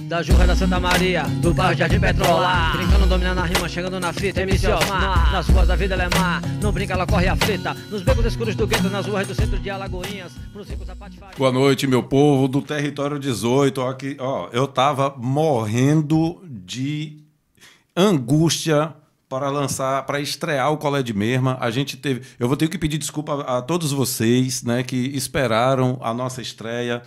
da Jurra da Santa Maria, do bairro Jardim Petrolar. Brincando, dominando a rima, chegando na fita, MC Osmar. Nas ruas da vida ela é má, não brinca, ela corre aflita. Nos becos escuros do gueto, nas ruas do centro de Alagoinhas, pros ricos da patifaria. Boa noite, meu povo do Território 18. Aqui, ó, eu tava morrendo de angústia para estrear o Colé de Merma. A gente teve, eu vou ter que pedir desculpa a todos vocês, né, que esperaram a nossa estreia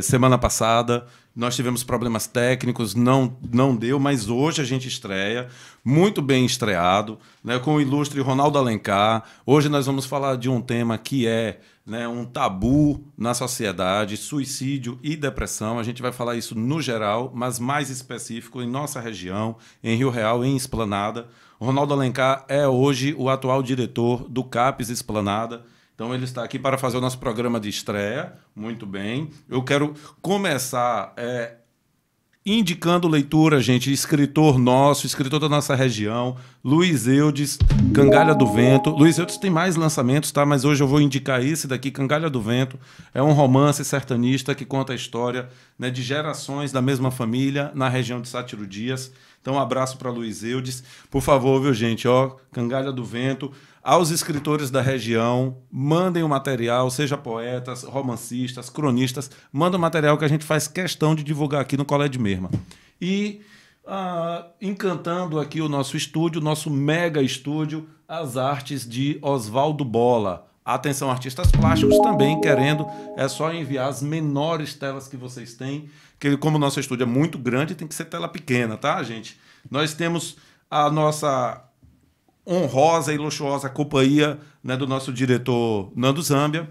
semana passada. Nós tivemos problemas técnicos, não deu, mas hoje a gente estreia, muito bem estreado, né, com o ilustre Ronaldo Alencar. Hoje nós vamos falar de um tema que é, né, um tabu na sociedade, suicídio e depressão. A gente vai falar isso no geral, mas mais específico em nossa região, em Rio Real, em Esplanada. O Ronaldo Alencar é hoje o atual diretor do CAPES Esplanada. Então ele está aqui para fazer o nosso programa de estreia. Muito bem. Eu quero começar indicando leitura, gente. Escritor nosso, escritor da nossa região, Luiz Eudes, Cangalha do Vento. Luiz Eudes tem mais lançamentos, tá? Mas hoje eu vou indicar esse daqui, Cangalha do Vento. É um romance sertanista que conta a história, né, de gerações da mesma família na região de Sátiro Dias. Então, um abraço para Luiz Eudes. Por favor, viu, gente? Ó, Cangalha do Vento. Aos escritores da região, mandem o material, seja poetas, romancistas, cronistas, manda o material que a gente faz questão de divulgar aqui no Colé de Merma. E encantando aqui o nosso estúdio, nosso mega estúdio, as artes de Oswaldo Bola. Atenção, artistas plásticos também querendo, é só enviar as menores telas que vocês têm, que como o nosso estúdio é muito grande, tem que ser tela pequena, tá, gente? Nós temos a nossa honrosa e luxuosa companhia, né, do nosso diretor Nando Zambia.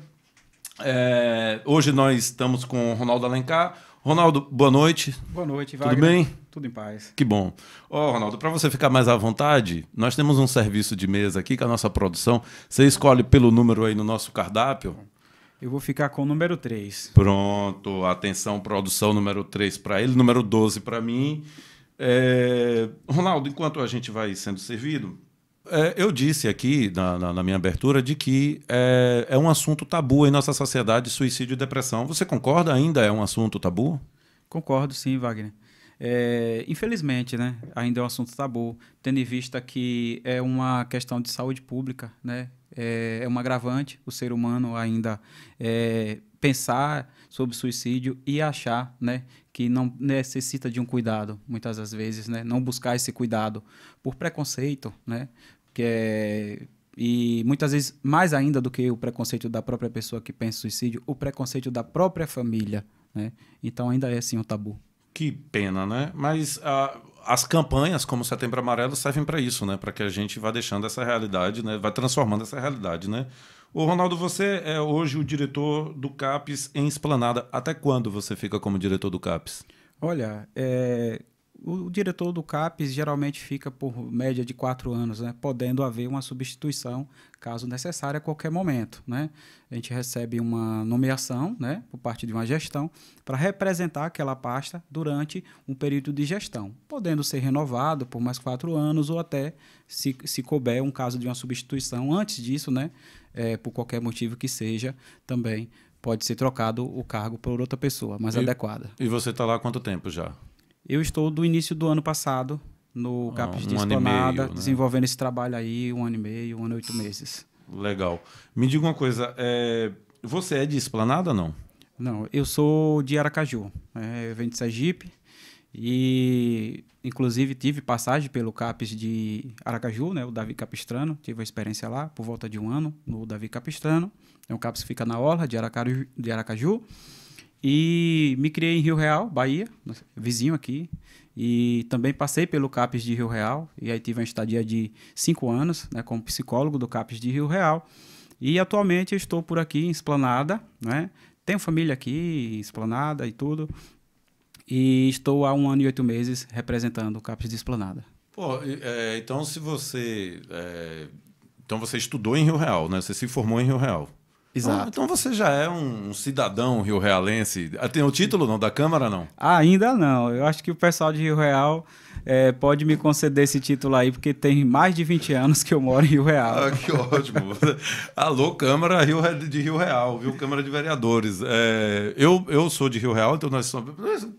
Hoje nós estamos com o Ronaldo Alencar. Ronaldo, boa noite. Boa noite, Wagner. Tudo bem? Tudo em paz. Que bom. Ronaldo, para você ficar mais à vontade, nós temos um serviço de mesa aqui com a nossa produção. Você escolhe pelo número aí no nosso cardápio. Eu vou ficar com o número 3. Pronto. Atenção, produção, número 3 para ele, número 12 para mim. Ronaldo, enquanto a gente vai sendo servido, eu disse aqui na minha abertura de que é um assunto tabu em nossa sociedade, suicídio e depressão. Você concorda? Ainda é um assunto tabu? Concordo, sim, Wagner. Infelizmente, né, ainda é um assunto tabu, tendo em vista que é uma questão de saúde pública, né? É um agravante o ser humano ainda pensar sobre suicídio e achar, né, que não necessita de um cuidado, muitas das vezes, né, não buscar esse cuidado por preconceito, né, e muitas vezes, mais ainda do que o preconceito da própria pessoa que pensa em suicídio, o preconceito da própria família, né? Então ainda é sim um tabu. Que pena, né? Mas as campanhas como Setembro Amarelo servem para isso, né? Para que a gente vá deixando essa realidade, né? Vai transformando essa realidade, né? Ô, Ronaldo, você é hoje o diretor do CAPES em Esplanada. Até quando você fica como diretor do CAPES? Olha, o diretor do CAPES geralmente fica por média de 4 anos, né? Podendo haver uma substituição, caso necessária, a qualquer momento, né? A gente recebe uma nomeação, né, por parte de uma gestão para representar aquela pasta durante um período de gestão, podendo ser renovado por mais 4 anos ou até, se couber um caso de uma substituição antes disso, né, por qualquer motivo que seja, também pode ser trocado o cargo por outra pessoa mais adequada. E você está lá há quanto tempo já? Eu estou do início do ano passado no CAPES de Esplanada, né, desenvolvendo esse trabalho aí 1 ano e meio, 1 ano e 8 meses. Legal. Me diga uma coisa, você é de Esplanada ou não? Não, eu sou de Aracaju, eu venho de Sergipe e, inclusive, tive passagem pelo CAPES de Aracaju, né, o Davi Capistrano, tive uma experiência lá por volta de 1 ano no Davi Capistrano, é um CAPES que fica na orla de Aracaju. E me criei em Rio Real, Bahia, vizinho aqui. E também passei pelo CAPES de Rio Real. E aí tive uma estadia de 5 anos, né, como psicólogo do CAPES de Rio Real. E atualmente eu estou por aqui em Esplanada, né? Tenho família aqui em Esplanada e tudo. E estou há 1 ano e 8 meses representando o CAPES de Esplanada. Pô, então se você... então você estudou em Rio Real, né? Você se formou em Rio Real. Exato. Então você já é um cidadão rio-realense. Tem o título não da Câmara, não? Ainda não. Eu acho que o pessoal de Rio Real pode me conceder esse título aí, porque tem mais de 20 anos que eu moro em Rio Real. Ah, que ótimo. Alô, Câmara de Rio Real, viu? Câmara de Vereadores. Eu sou de Rio Real, então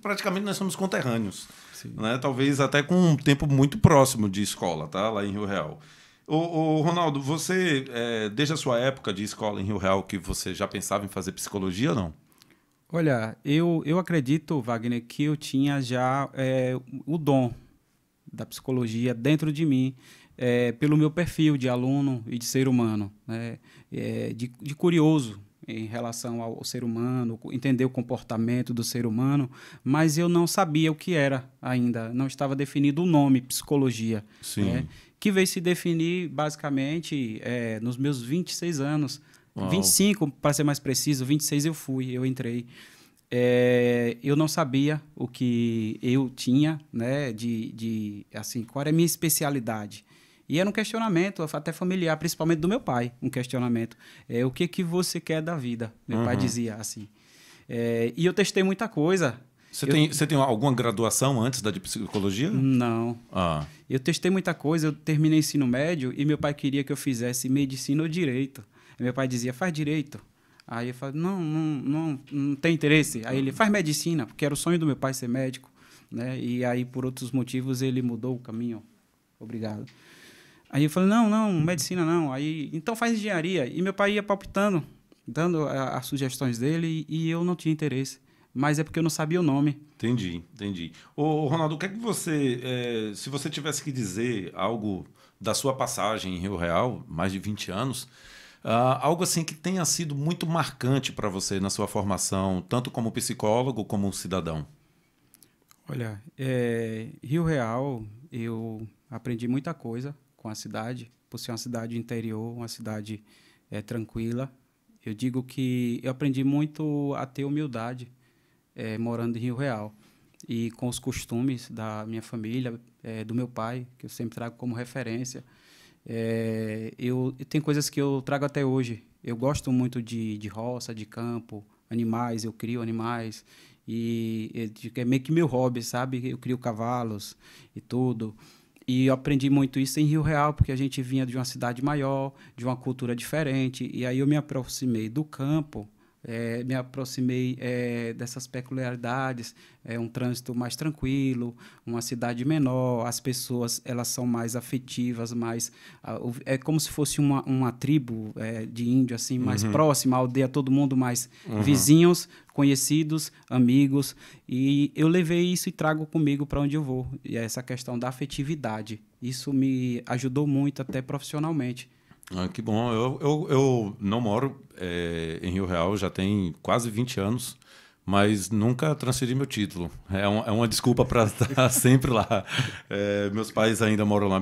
praticamente nós somos conterrâneos. Né? Talvez até com um tempo muito próximo de escola, tá? Lá em Rio Real. Ô, Ronaldo, você, desde a sua época de escola em Rio Real, que você já pensava em fazer psicologia ou não? Olha, eu acredito, Wagner, que eu tinha já o dom da psicologia dentro de mim, pelo meu perfil de aluno e de ser humano, né? De curioso em relação ao ser humano, entender o comportamento do ser humano, mas eu não sabia o que era ainda, não estava definido o nome psicologia. Sim. Né? Que veio se definir basicamente nos meus 26 anos. Uau. 25, para ser mais preciso, 26 eu entrei. Eu não sabia o que eu tinha, né, assim, qual era a minha especialidade. E era um questionamento, até familiar, principalmente do meu pai, um questionamento. O que você quer da vida? Meu pai dizia assim. E eu testei muita coisa. Você tem alguma graduação antes da de psicologia? Não. Ah. Eu testei muita coisa, eu terminei ensino médio e meu pai queria que eu fizesse medicina ou direito. Meu pai dizia, faz direito. Aí eu falei, não tem interesse. Aí ele, faz medicina, porque era o sonho do meu pai ser médico. Né? E aí, por outros motivos, ele mudou o caminho. Obrigado. Aí eu falei, não, medicina não. Aí, então faz engenharia. E meu pai ia palpitando, dando as sugestões dele e eu não tinha interesse. Mas é porque eu não sabia o nome. Entendi. Ô, Ronaldo, o que é que você... se você tivesse que dizer algo da sua passagem em Rio Real, mais de 20 anos, algo assim que tenha sido muito marcante para você na sua formação, tanto como psicólogo como cidadão. Olha, Rio Real, eu aprendi muita coisa com a cidade, por ser uma cidade interior, uma cidade tranquila. Eu digo que eu aprendi muito a ter humildade morando em Rio Real e com os costumes da minha família, do meu pai, que eu sempre trago como referência. Tem coisas que eu trago até hoje. Eu gosto muito de roça, de campo, animais, eu crio animais e é meio que meu hobby, sabe? Eu crio cavalos e tudo. E eu aprendi muito isso em Rio Real, porque a gente vinha de uma cidade maior, de uma cultura diferente, e aí eu me aproximei do campo, me aproximei dessas peculiaridades, um trânsito mais tranquilo, uma cidade menor, as pessoas elas são mais afetivas, é como se fosse uma tribo de índio, assim, mais próxima, a aldeia, todo mundo mais vizinhos, conhecidos, amigos, e eu levei isso e trago comigo para onde eu vou, e essa questão da afetividade, isso me ajudou muito até profissionalmente. Que bom. Eu não moro em Rio Real, já tem quase 20 anos, mas nunca transferi meu título. É uma desculpa para estar sempre lá. Meus pais ainda moram lá,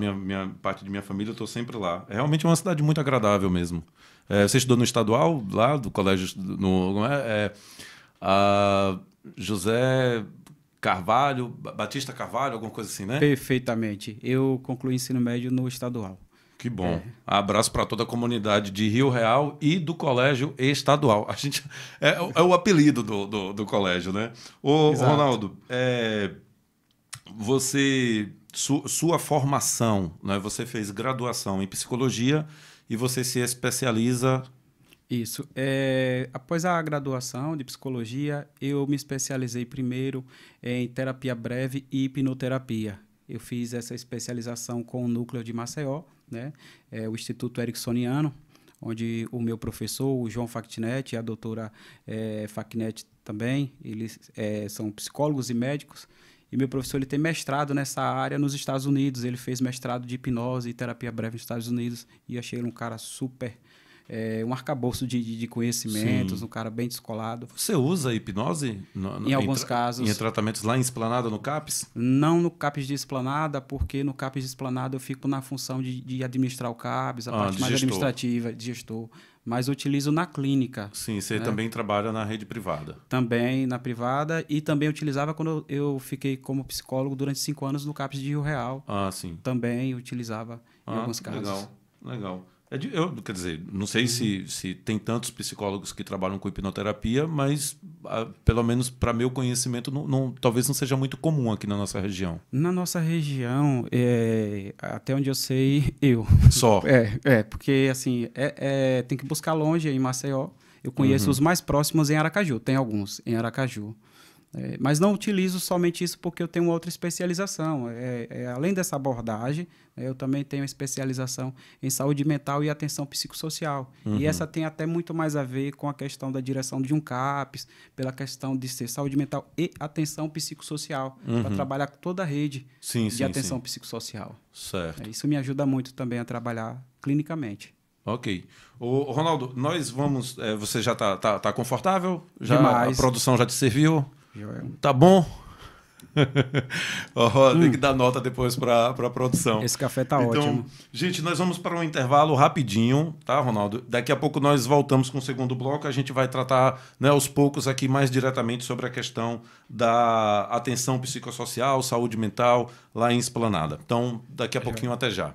parte de minha família, eu estou sempre lá. É realmente uma cidade muito agradável mesmo. Você estudou no estadual, lá do colégio, José Carvalho, Batista Carvalho, alguma coisa assim, né? Perfeitamente. Eu concluí ensino médio no estadual. Que bom. Abraço para toda a comunidade de Rio Real e do Colégio Estadual. A gente é o apelido do colégio, né? Ô, Ronaldo, sua formação, né? Você fez graduação em psicologia e você se especializa... Isso. Após a graduação de psicologia, eu me especializei primeiro em terapia breve e hipnoterapia. Eu fiz essa especialização com o núcleo de Maceió, né? O Instituto Ericksoniano, onde o meu professor, o João Facchinetti, e a doutora Facchinetti também, eles são psicólogos e médicos, e meu professor ele tem mestrado nessa área nos Estados Unidos, ele fez mestrado de hipnose e terapia breve nos Estados Unidos, e achei ele um cara super... um arcabouço de conhecimentos, Sim. Um cara bem descolado. Você usa hipnose? Em alguns casos. Em tratamentos lá em Esplanada, no CAPS? Não no CAPS de Esplanada, porque no CAPS de Esplanada eu fico na função de administrar o CAPS, a parte mais administrativa, de gestor. Mas eu utilizo na clínica. Sim, você também trabalha na rede privada. Também na privada e também utilizava quando eu fiquei como psicólogo durante 5 anos no CAPS de Rio Real. Sim. Também utilizava em alguns casos. Legal. Quer dizer, não sei se tem tantos psicólogos que trabalham com hipnoterapia, mas pelo menos para meu conhecimento, talvez não seja muito comum aqui na nossa região. Na nossa região, até onde eu sei, eu. Só? Porque assim, tem que buscar longe em Maceió. Eu conheço os mais próximos em Aracaju, tem alguns em Aracaju. Mas não utilizo somente isso porque eu tenho outra especialização. Além dessa abordagem, eu também tenho especialização em saúde mental e atenção psicossocial. E essa tem até muito mais a ver com a questão da direção de um CAPS, pela questão de ser saúde mental e atenção psicossocial, para trabalhar com toda a rede de atenção psicossocial. Certo. Isso me ajuda muito também a trabalhar clinicamente. Ok. Ronaldo, nós vamos... você já está confortável? Demais. A produção já te serviu? Tá bom? Tem que dar nota depois para a produção. Esse café tá ótimo. Gente, nós vamos para um intervalo rapidinho, tá, Ronaldo? Daqui a pouco nós voltamos com o segundo bloco. A gente vai tratar, né, aos poucos aqui mais diretamente sobre a questão da atenção psicossocial, saúde mental lá em Esplanada. Então, daqui a pouquinho, até já.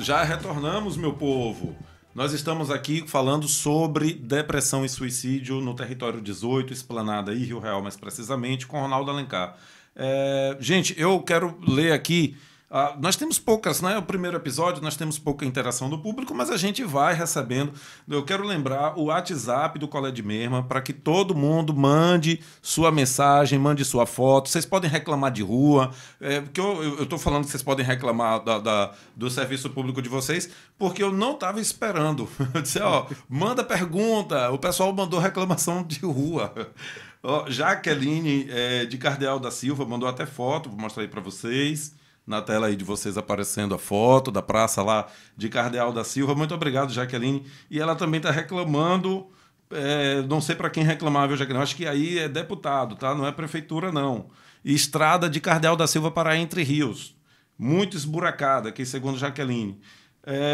Já retornamos, meu povo. Nós estamos aqui falando sobre depressão e suicídio no território 18, Esplanada e Rio Real, mais precisamente, com Ronaldo Alencar. Gente, eu quero ler aqui. Nós temos poucas, né? O primeiro episódio, nós temos pouca interação do público, mas a gente vai recebendo. Eu quero lembrar o WhatsApp do Colé de Merma para que todo mundo mande sua mensagem, mande sua foto. Vocês podem reclamar de rua, porque eu estou falando que vocês podem reclamar do serviço público de vocês, porque eu não estava esperando. Eu disse, manda pergunta. O pessoal mandou reclamação de rua. Jaqueline de Cardeal da Silva mandou até foto, vou mostrar aí para vocês. Na tela aí de vocês aparecendo a foto da praça lá de Cardeal da Silva. Muito obrigado, Jaqueline. E ela também está reclamando, não sei para quem reclamar, viu, Jaqueline? Acho que aí é deputado, tá? Não é prefeitura, não. Estrada de Cardeal da Silva para Entre Rios. Muito esburacada, aqui segundo Jaqueline.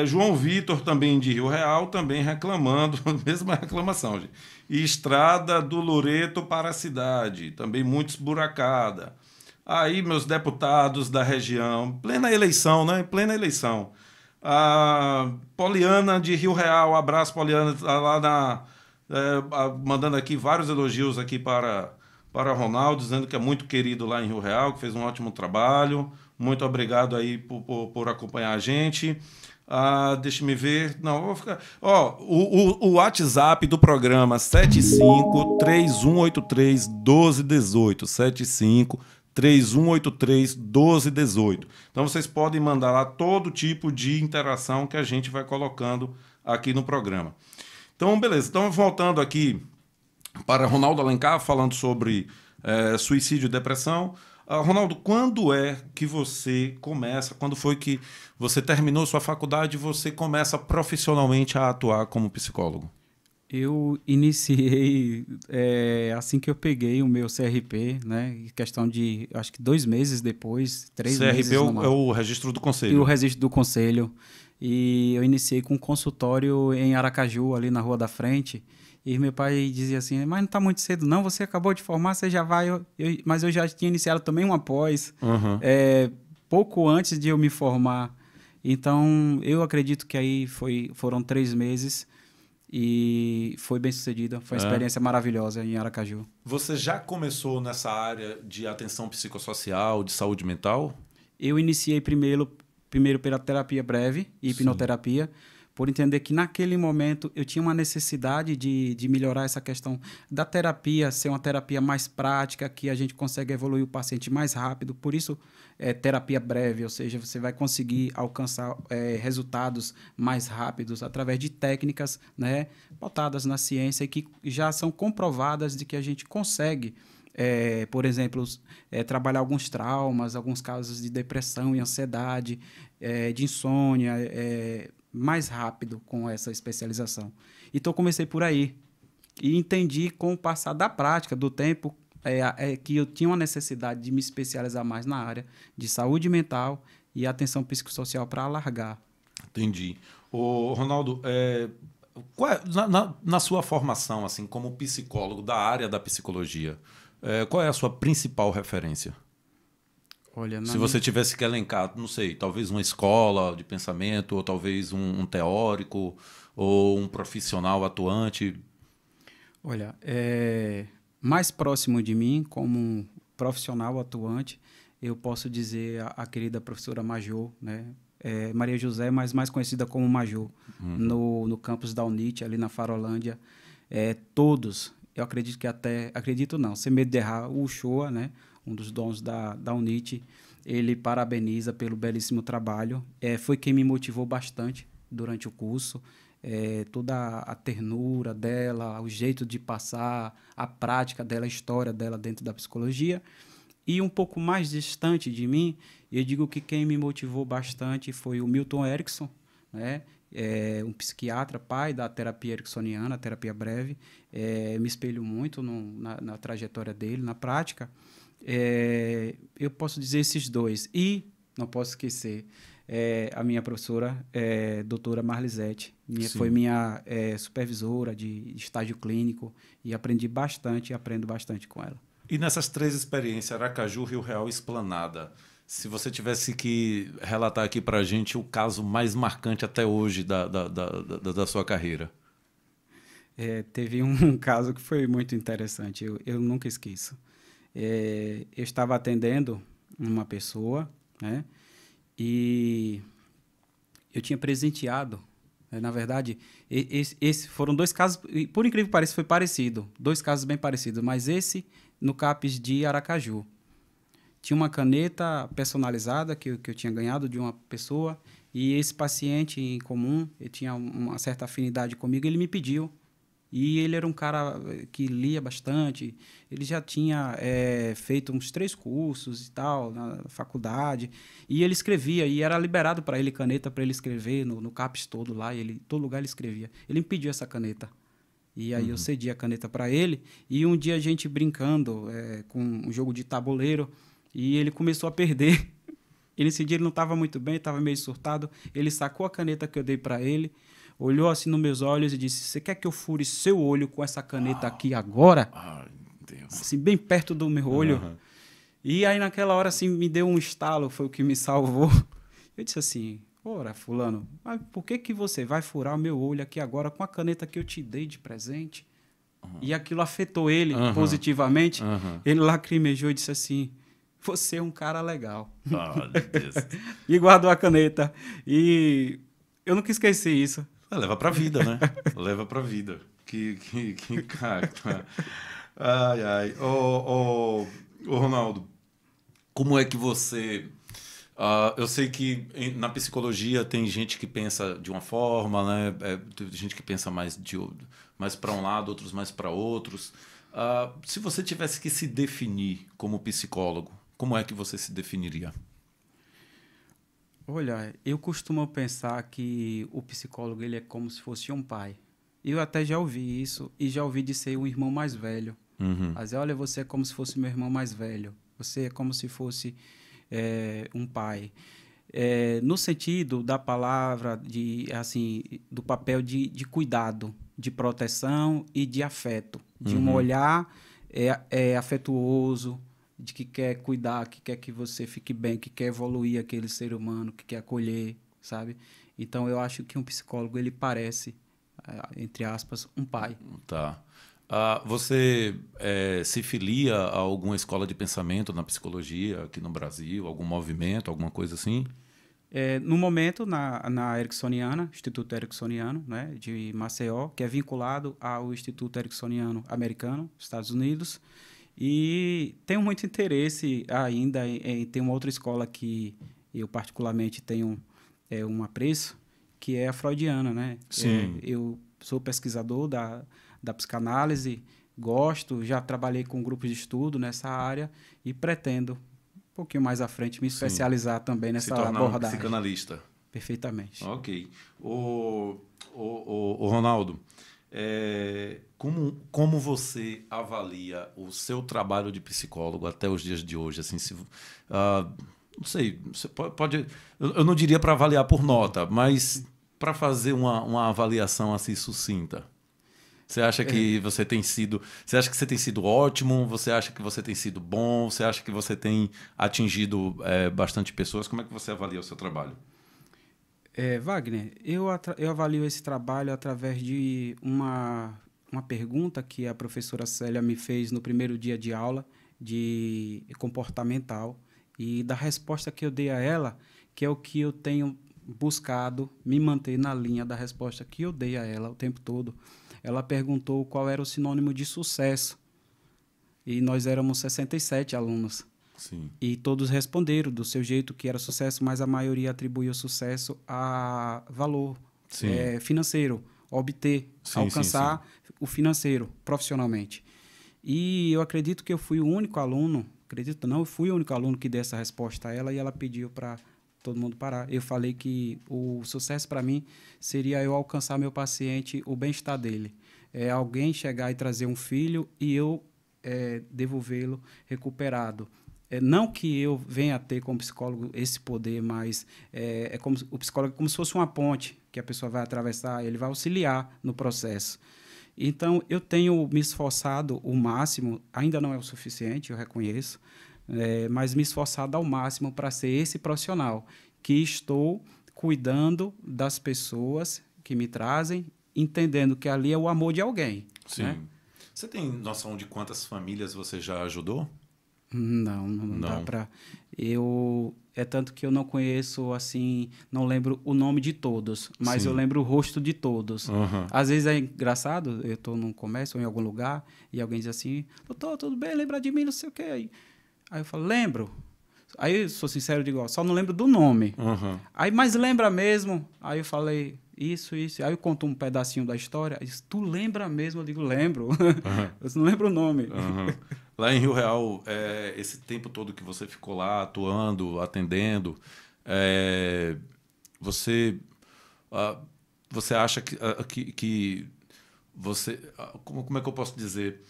João Vitor, também de Rio Real, também reclamando, mesma reclamação, gente. E Estrada do Loreto para a cidade, também muito esburacada. Aí, meus deputados da região, plena eleição, né? Plena eleição. Poliana de Rio Real, abraço, Poliana, tá lá mandando aqui vários elogios aqui para Ronaldo, dizendo que é muito querido lá em Rio Real, que fez um ótimo trabalho. Muito obrigado aí por acompanhar a gente. Deixa-me ver. Não, vou ficar. O WhatsApp do programa 75-3183-1218. 3183-1218. Então, vocês podem mandar lá todo tipo de interação que a gente vai colocando aqui no programa. Então, beleza. Então, voltando aqui para Ronaldo Alencar, falando sobre suicídio e depressão. Ronaldo, quando foi que você terminou sua faculdade e você começa profissionalmente a atuar como psicólogo? Eu iniciei assim que eu peguei o meu CRP, né? Questão de, acho que 2 meses depois, 3 meses. CRP é o registro do conselho. E o registro do conselho. E eu iniciei com um consultório em Aracaju, ali na Rua da Frente. E meu pai dizia assim, mas não está muito cedo não, você acabou de formar, você já vai... Mas eu já tinha iniciado também uma pós, pouco antes de eu me formar. Então, eu acredito que aí foram 3 meses... E foi bem sucedida, foi uma experiência maravilhosa em Aracaju. Você já começou nessa área de atenção psicossocial, de saúde mental? Eu iniciei primeiro pela terapia breve e hipnoterapia, por entender que naquele momento eu tinha uma necessidade de melhorar essa questão da terapia, ser uma terapia mais prática, que a gente consegue evoluir o paciente mais rápido. Por isso, terapia breve, ou seja, você vai conseguir alcançar resultados mais rápidos através de técnicas, né, pautadas na ciência e que já são comprovadas de que a gente consegue por exemplo, trabalhar alguns traumas, alguns casos de depressão e ansiedade, de insônia, mais rápido com essa especialização. Então, comecei por aí. E entendi com o passar da prática, do tempo, que eu tinha uma necessidade de me especializar mais na área de saúde mental e atenção psicossocial para alargar. Entendi. Ô, Ronaldo, na sua formação, assim, como psicólogo da área da psicologia, qual é a sua principal referência? Olha, se você tivesse que elencar, não sei, talvez uma escola de pensamento, ou talvez um teórico, ou um profissional atuante. Olha, mais próximo de mim, como um profissional atuante, eu posso dizer a querida professora Major, né? Maria José, mas mais conhecida como Major, no campus da UNIT, ali na Farolândia. Todos, eu acredito que acredito não, sem medo de errar, o Uchoa, né? Um dos donos da UNIT, ele parabeniza pelo belíssimo trabalho. Foi quem me motivou bastante durante o curso. Toda a ternura dela, o jeito de passar, a prática dela, a história dela dentro da psicologia. E um pouco mais distante de mim, eu digo que quem me motivou bastante foi o Milton Erickson, né? Um psiquiatra, pai da terapia ericksoniana, a terapia breve. Me espelho muito na trajetória dele, na prática. Eu posso dizer esses dois. E não posso esquecer a minha professora, doutora Marlisete, foi minha supervisora de estágio clínico e aprendi bastante e aprendo bastante com ela. E nessas 3 experiências, Aracaju, Rio Real e Esplanada, se você tivesse que relatar aqui para a gente o caso mais marcante até hoje da sua carreira. Teve um caso que foi muito interessante, eu nunca esqueço. Eu estava atendendo uma pessoa, né? E eu tinha presenteado, na verdade, foram 2 casos, por incrível que pareça, foi parecido, 2 casos bem parecidos, mas esse no CAPES de Aracaju. Tinha uma caneta personalizada que eu tinha ganhado de uma pessoa e esse paciente em comum, ele tinha uma certa afinidade comigo, ele me pediu. E ele era um cara que lia bastante, ele já tinha feito uns 3 cursos e tal, na faculdade, e ele escrevia, e era liberado para ele caneta para ele escrever no CAPES todo lá, todo lugar ele escrevia. Ele me pediu essa caneta, e aí eu cedi a caneta para ele, e um dia a gente brincando com um jogo de tabuleiro, e ele começou a perder. Nesse dia ele não estava muito bem, estava meio surtado, ele sacou a caneta que eu dei para ele, olhou assim nos meus olhos e disse: "Você quer que eu fure seu olho com essa caneta aqui agora?" Ai, Deus. Assim, bem perto do meu olho. Uhum. E aí, naquela hora, assim, me deu um estalo, foi o que me salvou. Eu disse assim: "Ora, fulano, mas por que você vai furar o meu olho aqui agora com a caneta que eu te dei de presente?" E aquilo afetou ele positivamente. Ele lacrimejou e disse assim: "Você é um cara legal." Oh, Deus. E guardou a caneta. E eu nunca esqueci isso. Leva pra vida, né? Leva pra vida. Que cara. Ai, ai. Ô, Ronaldo, como é que você... eu sei que na psicologia tem gente que pensa de uma forma, né? Tem gente que pensa mais para um lado, outros mais para outros. Se você tivesse que se definir como psicólogo, como é que você se definiria? Olha, eu costumo pensar que o psicólogo ele é como se fosse um pai. Eu até já ouvi isso e já ouvi de ser um irmão mais velho. Mas olha, você é como se fosse meu irmão mais velho. Você é como se fosse um pai. No sentido da palavra, do papel de cuidado, de proteção e de afeto. De um olhar afetuoso, de que quer cuidar, que quer que você fique bem, que quer evoluir aquele ser humano, que quer acolher, sabe? Então, eu acho que um psicólogo, ele parece, entre aspas, um pai. Tá. Você se filia a alguma escola de pensamento na psicologia aqui no Brasil? Algum movimento, alguma coisa assim? No momento, na Ericksoniana, Instituto Ericksoniano, né, de Maceió, que é vinculado ao Instituto Ericksoniano Americano, Estados Unidos. E tenho muito interesse ainda em ter uma outra escola que eu particularmente tenho um apreço, que é a freudiana, né? Sim. Eu sou pesquisador da psicanálise gosto, já trabalhei com grupos de estudo nessa área e pretendo, um pouquinho mais à frente, me especializar também nessa Se tornar abordagem. um psicanalista. Perfeitamente. Ok. O Ronaldo, como você avalia o seu trabalho de psicólogo até os dias de hoje? Assim, não sei, você pode eu não diria para avaliar por nota, mas para fazer uma avaliação assim sucinta. Você acha que você tem sido ótimo? Você acha que você tem sido bom? Você acha que você tem atingido bastante pessoas? Como é que você avalia o seu trabalho? Wagner, eu avalio esse trabalho através de uma pergunta que a professora Célia me fez no primeiro dia de aula de comportamental e da resposta que eu dei a ela, que é o que eu tenho buscado me manter na linha da resposta que eu dei a ela o tempo todo. Ela perguntou qual era o sinônimo de sucesso e nós éramos 67 alunos. Sim. E todos responderam do seu jeito que era sucesso, mas a maioria atribuiu o sucesso a valor financeiro, obter, alcançar o financeiro profissionalmente. E eu acredito que eu fui o único aluno, eu fui o único aluno que deu essa resposta a ela e ela pediu para todo mundo parar. Eu falei que o sucesso para mim seria eu alcançar meu paciente, o bem-estar dele. Alguém chegar e trazer um filho e eu devolvê-lo recuperado. Não que eu venha a ter como psicólogo esse poder, mas o psicólogo é como se fosse uma ponte que a pessoa vai atravessar, ele vai auxiliar no processo. Então, eu tenho me esforçado o máximo, ainda não é o suficiente, eu reconheço, mas me esforçado ao máximo para ser esse profissional que estou cuidando das pessoas que me trazem, entendendo que ali é o amor de alguém. Sim. Né? Você tem noção de quantas famílias você já ajudou? Não dá para... É tanto que eu não conheço, assim, não lembro o nome de todos, mas eu lembro o rosto de todos. Uhum. Às vezes é engraçado, eu estou num comércio ou em algum lugar e alguém diz assim, doutor, tudo bem, lembra de mim, não sei o quê. Aí eu falo, lembro. Aí eu sou sincero, digo, só não lembro do nome. Uhum. Aí, mas lembra mesmo? Aí eu falei, isso. Aí eu conto um pedacinho da história. Aí diz, tu lembra mesmo? Eu digo, lembro. Uhum. Eu não lembro o nome. Uhum. Lá em Rio Real, esse tempo todo que você ficou lá atuando, atendendo, você acha que você... Como é que eu posso dizer?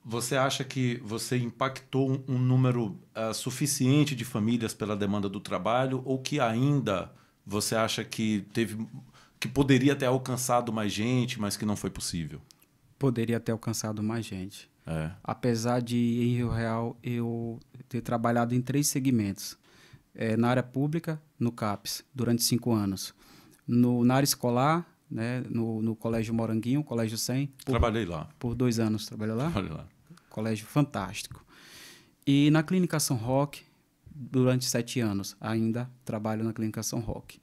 Você acha que você impactou um número suficiente de famílias pela demanda do trabalho ou que ainda você acha que poderia ter alcançado mais gente, mas que não foi possível? Poderia ter alcançado mais gente. Apesar de, em Rio Real, eu ter trabalhado em 3 segmentos. Na área pública, no CAPES, durante 5 anos. Na área escolar, né, no Colégio Moranguinho, Colégio 100. Trabalhei lá. Por 2 anos, trabalhou lá? Trabalhei lá. Colégio fantástico. E na Clínica São Roque, durante 7 anos, ainda trabalho na Clínica São Roque.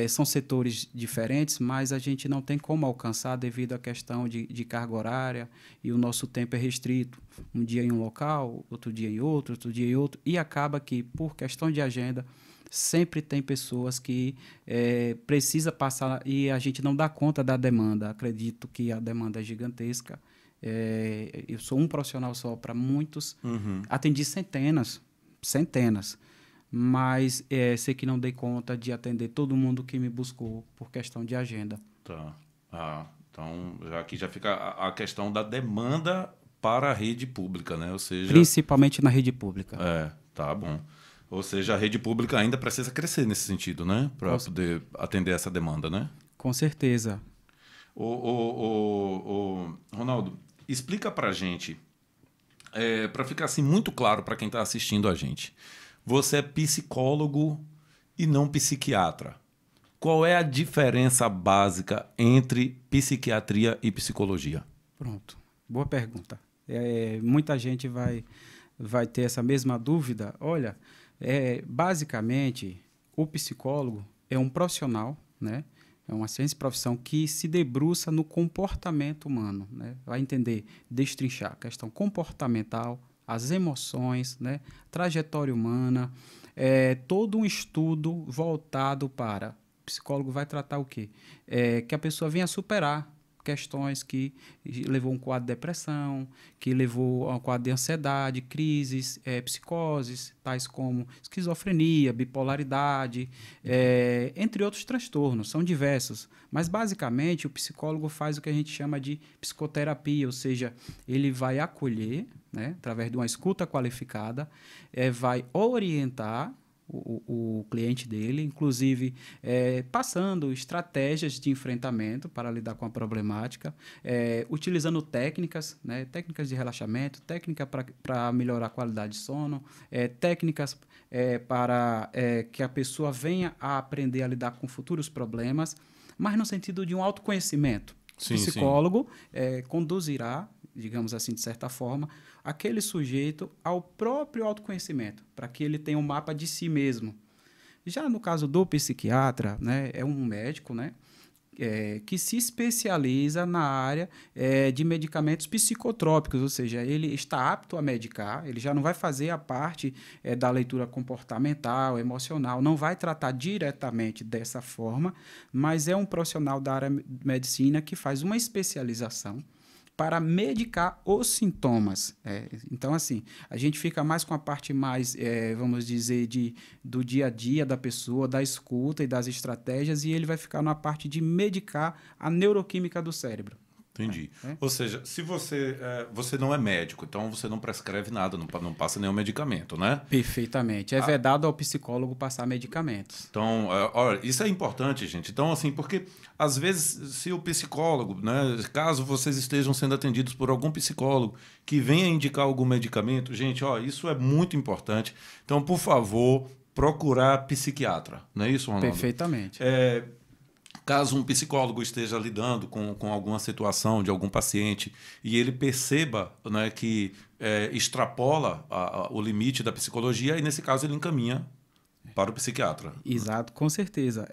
São setores diferentes, mas a gente não tem como alcançar devido à questão de carga horária e o nosso tempo é restrito. Um dia em um local, outro dia em outro dia em outro, e acaba que, por questão de agenda, sempre tem pessoas que precisa passar e a gente não dá conta da demanda. Acredito que a demanda é gigantesca. Eu sou um profissional só para muitos. Atendi centenas, mas sei que não dei conta de atender todo mundo que me buscou por questão de agenda. Tá. Então, aqui já fica a questão da demanda para a rede pública, né? Ou seja, principalmente na rede pública. Tá bom. Ou seja, a rede pública ainda precisa crescer nesse sentido, né? Para poder atender essa demanda, né? Com certeza. Ronaldo, explica para a gente, para ficar assim muito claro para quem está assistindo a gente. Você é psicólogo e não psiquiatra. Qual é a diferença básica entre psiquiatria e psicologia? Pronto, boa pergunta. Muita gente vai ter essa mesma dúvida. Olha, basicamente, o psicólogo é um profissional, né? É uma ciência e profissão que se debruça no comportamento humano, né? Vai entender, destrinchar a questão comportamental, as emoções, né? Trajetória humana, todo um estudo voltado para... O psicólogo vai tratar o quê? Que a pessoa venha superar questões que levou a um quadro de depressão, que levou a um quadro de ansiedade, crises, psicoses, tais como esquizofrenia, bipolaridade, entre outros transtornos, são diversos. Mas, basicamente, o psicólogo faz o que a gente chama de psicoterapia, ou seja, ele vai acolher, né, através de uma escuta qualificada, vai orientar o cliente dele, inclusive passando estratégias de enfrentamento para lidar com a problemática, utilizando técnicas, né, técnicas de relaxamento, técnica para melhorar a qualidade de sono, técnicas para que a pessoa venha a aprender a lidar com futuros problemas, mas no sentido de um autoconhecimento. Sim, o psicólogo conduzirá, digamos assim, de certa forma, aquele sujeito ao próprio autoconhecimento, para que ele tenha um mapa de si mesmo. Já no caso do psiquiatra, né, é um médico, né, que se especializa na área de medicamentos psicotrópicos, ou seja, ele está apto a medicar, ele já não vai fazer a parte da leitura comportamental, emocional, não vai tratar diretamente dessa forma, mas é um profissional da área de medicina que faz uma especialização para medicar os sintomas. Então, assim, a gente fica mais com a parte mais, vamos dizer, do dia a dia da pessoa, da escuta e das estratégias, e ele vai ficar na parte de medicar a neuroquímica do cérebro. Entendi. Ou seja, se você não é médico, então você não prescreve nada, não passa nenhum medicamento, né? Perfeitamente. É vedado ao psicólogo passar medicamentos. Então, olha, isso é importante, gente. Então, assim, porque às vezes, se o psicólogo, né, caso vocês estejam sendo atendidos por algum psicólogo que venha indicar algum medicamento, gente, isso é muito importante. Então, por favor, procurar psiquiatra. Não é isso, Ronaldo? Perfeitamente. Caso um psicólogo esteja lidando com alguma situação de algum paciente e ele perceba, né, que extrapola o limite da psicologia, e nesse caso ele encaminha para o psiquiatra. Exato, com certeza.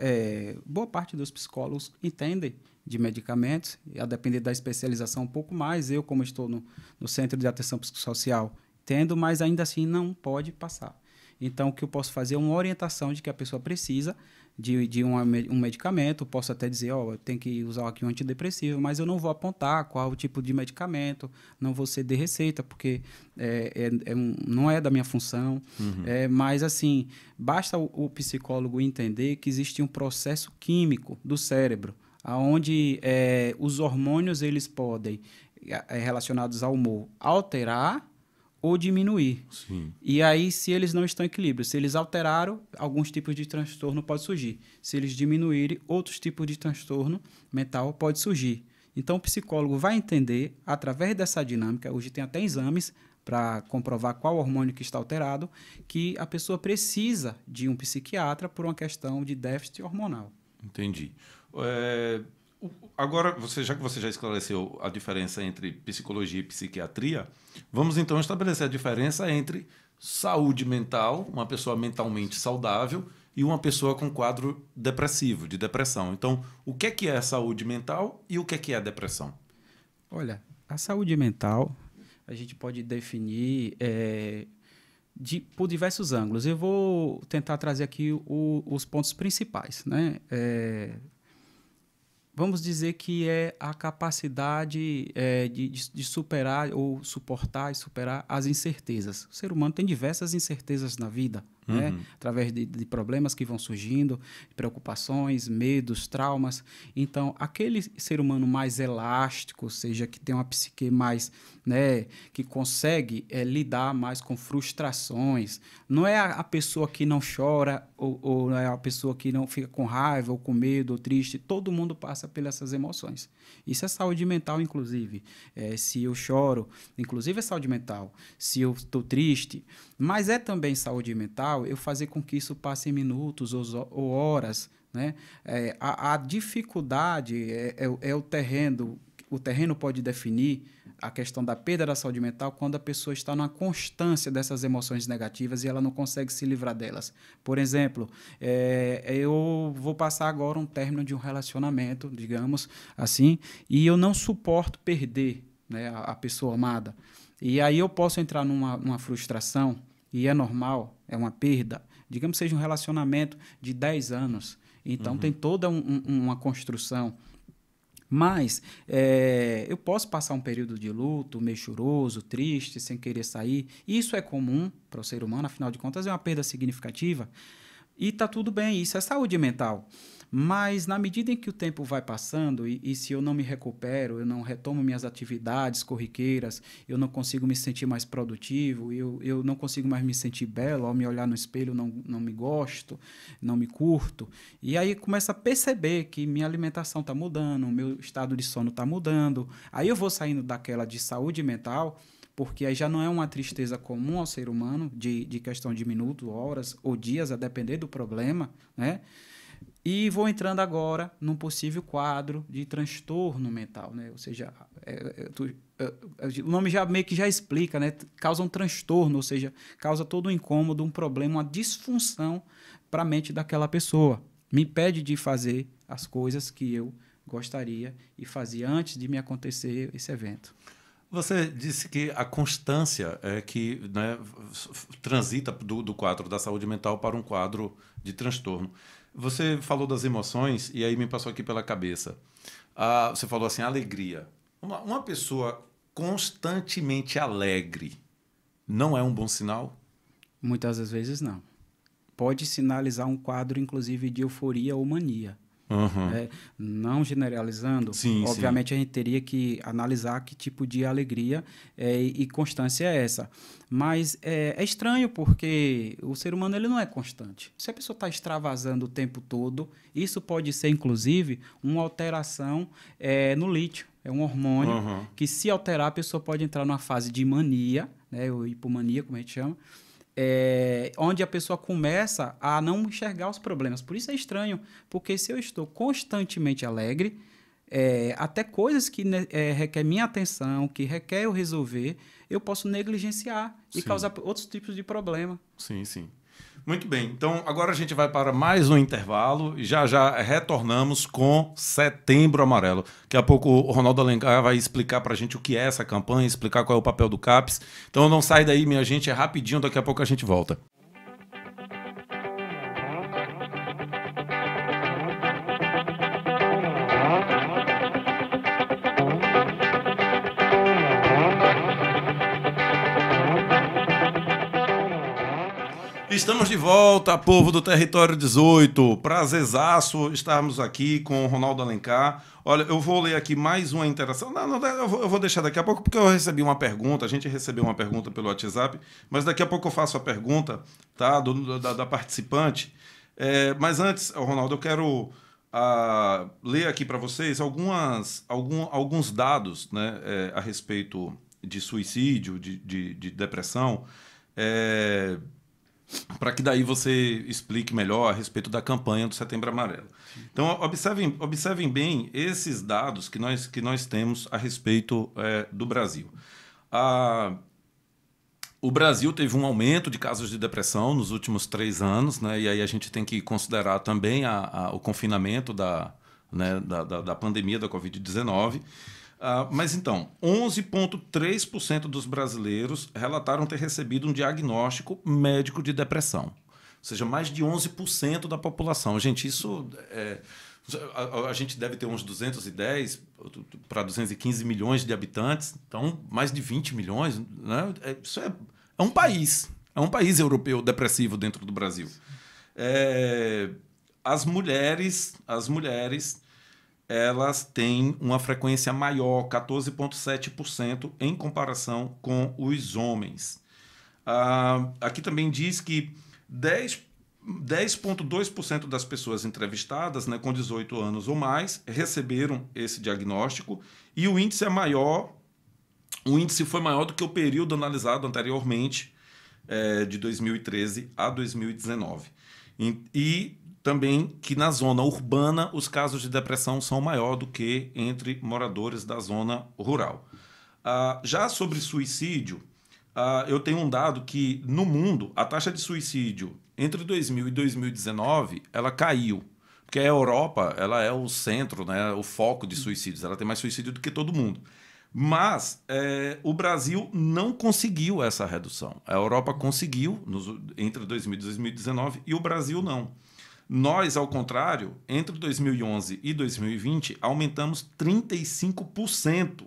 Boa parte dos psicólogos entendem de medicamentos, a depender da especialização um pouco mais. Eu, como estou no Centro de Atenção Psicossocial, entendo, mas ainda assim não pode passar. Então, o que eu posso fazer é uma orientação de que a pessoa precisa de um medicamento. Posso até dizer, eu tenho que usar aqui um antidepressivo, mas eu não vou apontar qual o tipo de medicamento, não vou ceder receita, porque não é da minha função. Uhum. Mas, assim, basta o psicólogo entender que existe um processo químico do cérebro, onde os hormônios eles podem, relacionados ao humor, alterar ou diminuir. Sim. E aí, se eles não estão em equilíbrio, se eles alteraram, alguns tipos de transtorno pode surgir. Se eles diminuírem, outros tipos de transtorno mental pode surgir. Então, o psicólogo vai entender, através dessa dinâmica, hoje tem até exames para comprovar qual hormônio que está alterado, que a pessoa precisa de um psiquiatra por uma questão de déficit hormonal. Entendi. Agora, já que você já esclareceu a diferença entre psicologia e psiquiatria, vamos então estabelecer a diferença entre saúde mental, uma pessoa mentalmente saudável, e uma pessoa com quadro depressivo, de depressão. Então, o que é saúde mental e o que é depressão? Olha, a saúde mental a gente pode definir por diversos ângulos. Eu vou tentar trazer aqui os pontos principais, né? Vamos dizer que é a capacidade de superar ou suportar e superar as incertezas. O ser humano tem diversas incertezas na vida, né? Através de problemas que vão surgindo, preocupações, medos, traumas. Então, aquele ser humano mais elástico, ou seja, que tem uma psique mais, né, que consegue lidar mais com frustrações, não é a pessoa que não chora ou é a pessoa que não fica com raiva ou com medo ou triste. Todo mundo passa pelas essas emoções. Isso é saúde mental, inclusive. Se eu choro, inclusive é saúde mental. Se eu estou triste, mas é também saúde mental eu fazer com que isso passe em minutos ou horas, né? A dificuldade é o terreno. O terreno pode definir a questão da perda da saúde mental quando a pessoa está numa constância dessas emoções negativas e ela não consegue se livrar delas. Por exemplo, eu vou passar agora um término de um relacionamento, digamos assim, e eu não suporto perder, né, a pessoa amada. E aí eu posso entrar numa frustração, e é normal, é uma perda. Digamos que seja um relacionamento de 10 anos. Então, tem toda uma construção. Mas eu posso passar um período de luto, meio choroso, triste, sem querer sair. Isso é comum para o ser humano, afinal de contas é uma perda significativa. E está tudo bem, isso é saúde mental. Mas na medida em que o tempo vai passando e se eu não me recupero, eu não retomo minhas atividades corriqueiras, eu não consigo me sentir mais produtivo, eu não consigo mais me sentir belo, ao me olhar no espelho não me gosto, não me curto. E aí começo a perceber que minha alimentação está mudando, o meu estado de sono está mudando. Aí eu vou saindo daquela de saúde mental, porque aí já não é uma tristeza comum ao ser humano, de questão de minutos, horas ou dias, a depender do problema, né? E vou entrando agora num possível quadro de transtorno mental, né? Ou seja, o nome já meio que já explica, né? Causa um transtorno, ou seja, causa todo um incômodo, um problema, uma disfunção para a mente daquela pessoa. Me impede de fazer as coisas que eu gostaria e fazia antes de me acontecer esse evento. Você disse que a constância é que, né, transita do quadro da saúde mental para um quadro de transtorno. Você falou das emoções e aí me passou aqui pela cabeça. Você falou assim, alegria. Uma pessoa constantemente alegre não é um bom sinal? Muitas das vezes não. Pode sinalizar um quadro, inclusive, de euforia ou mania. Uhum. Não generalizando, sim, obviamente sim. A gente teria que analisar que tipo de alegria e constância é essa. Mas é estranho porque o ser humano ele não é constante. Se a pessoa está extravasando o tempo todo, isso pode ser, inclusive, uma alteração no lítio. É um hormônio que, se alterar, a pessoa pode entrar numa fase de mania, né, ou hipomania, como a gente chama, onde a pessoa começa a não enxergar os problemas. Por isso é estranho, porque se eu estou constantemente alegre, até coisas que requer minha atenção, que requer eu resolver, eu posso negligenciar e causar outros tipos de problema. Sim, sim. Muito bem, então agora a gente vai para mais um intervalo e já retornamos com Setembro Amarelo. Daqui a pouco o Ronaldo Alencar vai explicar para a gente o que é essa campanha, explicar qual é o papel do CAPES. Então não sai daí, minha gente, é rapidinho, daqui a pouco a gente volta. Estamos de volta, povo do Território 18. Prazerzaço estarmos aqui com o Ronaldo Alencar. Olha, eu vou ler aqui mais uma interação. Eu vou deixar daqui a pouco, porque eu recebi uma pergunta. A gente recebeu uma pergunta pelo WhatsApp, mas daqui a pouco eu faço a pergunta, tá, da participante. Mas antes, Ronaldo, eu quero ler aqui para vocês alguns dados, né, a respeito de suicídio, de depressão, para que daí você explique melhor a respeito da campanha do Setembro Amarelo. Então, observem bem esses dados que nós temos a respeito do Brasil. O Brasil teve um aumento de casos de depressão nos últimos 3 anos, né? E aí a gente tem que considerar também o confinamento da pandemia da Covid-19. Mas então, 11,3% dos brasileiros relataram ter recebido um diagnóstico médico de depressão. Ou seja, mais de 11% da população. Gente, isso a gente deve ter uns 210 para 215 milhões de habitantes, então mais de 20 milhões. Né? Isso é um país. É um país europeu depressivo dentro do Brasil. As mulheres elas têm uma frequência maior, 14,7%, em comparação com os homens. Aqui também diz que 10,2% das pessoas entrevistadas, né, com 18 anos ou mais receberam esse diagnóstico e o índice foi maior do que o período analisado anteriormente, de 2013 a 2019. E também que na zona urbana os casos de depressão são maior do que entre moradores da zona rural. Já sobre suicídio, eu tenho um dado que no mundo a taxa de suicídio entre 2000 e 2019 ela caiu, porque a Europa ela é o centro, né, o foco de suicídios, ela tem mais suicídio do que todo mundo. Mas o Brasil não conseguiu essa redução. A Europa conseguiu entre 2000 e 2019 e o Brasil não. Nós, ao contrário, entre 2011 e 2020, aumentamos 35%.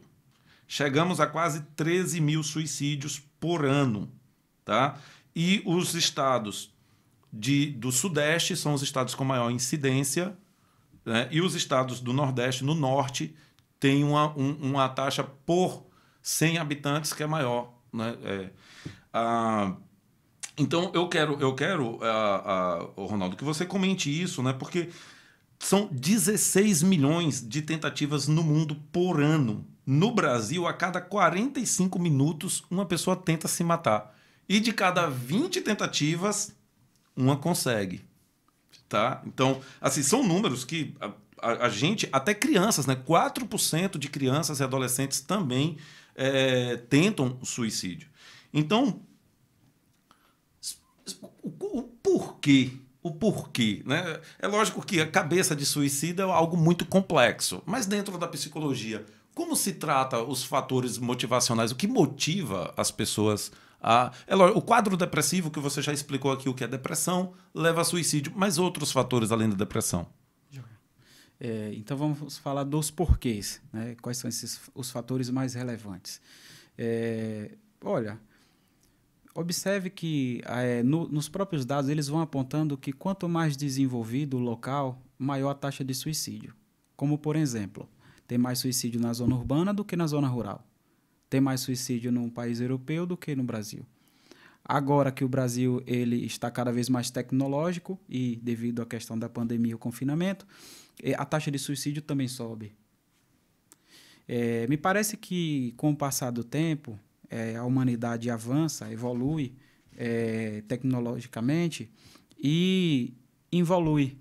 Chegamos a quase 13 mil suicídios por ano. Tá? E os estados do Sudeste são os estados com maior incidência, né? E os estados do Nordeste, no Norte, têm uma taxa por 100 habitantes que é maior. Né? Então, eu quero Ronaldo, que você comente isso, né? Porque são 16 milhões de tentativas no mundo por ano. No Brasil, a cada 45 minutos, uma pessoa tenta se matar. E de cada 20 tentativas, uma consegue. Tá? Então, assim, são números que a gente, até crianças, né? 4% de crianças e adolescentes também tentam suicídio. Então, o porquê? O porquê, né? É lógico que a cabeça de suicida é algo muito complexo, mas dentro da psicologia, como se trata os fatores motivacionais? O que motiva as pessoas a... o quadro depressivo, que você já explicou aqui o que é depressão, leva a suicídio, mas outros fatores além da depressão? Então vamos falar dos porquês, né? Quais são os fatores mais relevantes? Olha, observe que nos próprios dados eles vão apontando que quanto mais desenvolvido o local, maior a taxa de suicídio. Como, por exemplo, tem mais suicídio na zona urbana do que na zona rural. Tem mais suicídio num país europeu do que no Brasil. Agora que o Brasil ele está cada vez mais tecnológico e devido à questão da pandemia e o confinamento, a taxa de suicídio também sobe. Me parece que, com o passar do tempo, a humanidade avança, evolui tecnologicamente e involui.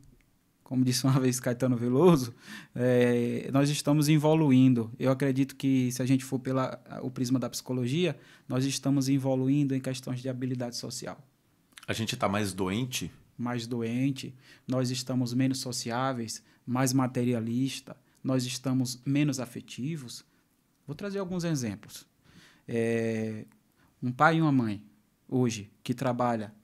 Como disse uma vez Caetano Veloso, nós estamos evoluindo. Eu acredito que, se a gente for o prisma da psicologia, nós estamos evoluindo em questões de habilidade social. A gente está mais doente? Mais doente, nós estamos menos sociáveis, mais materialista, nós estamos menos afetivos. Vou trazer alguns exemplos. Um pai e uma mãe, hoje, que trabalha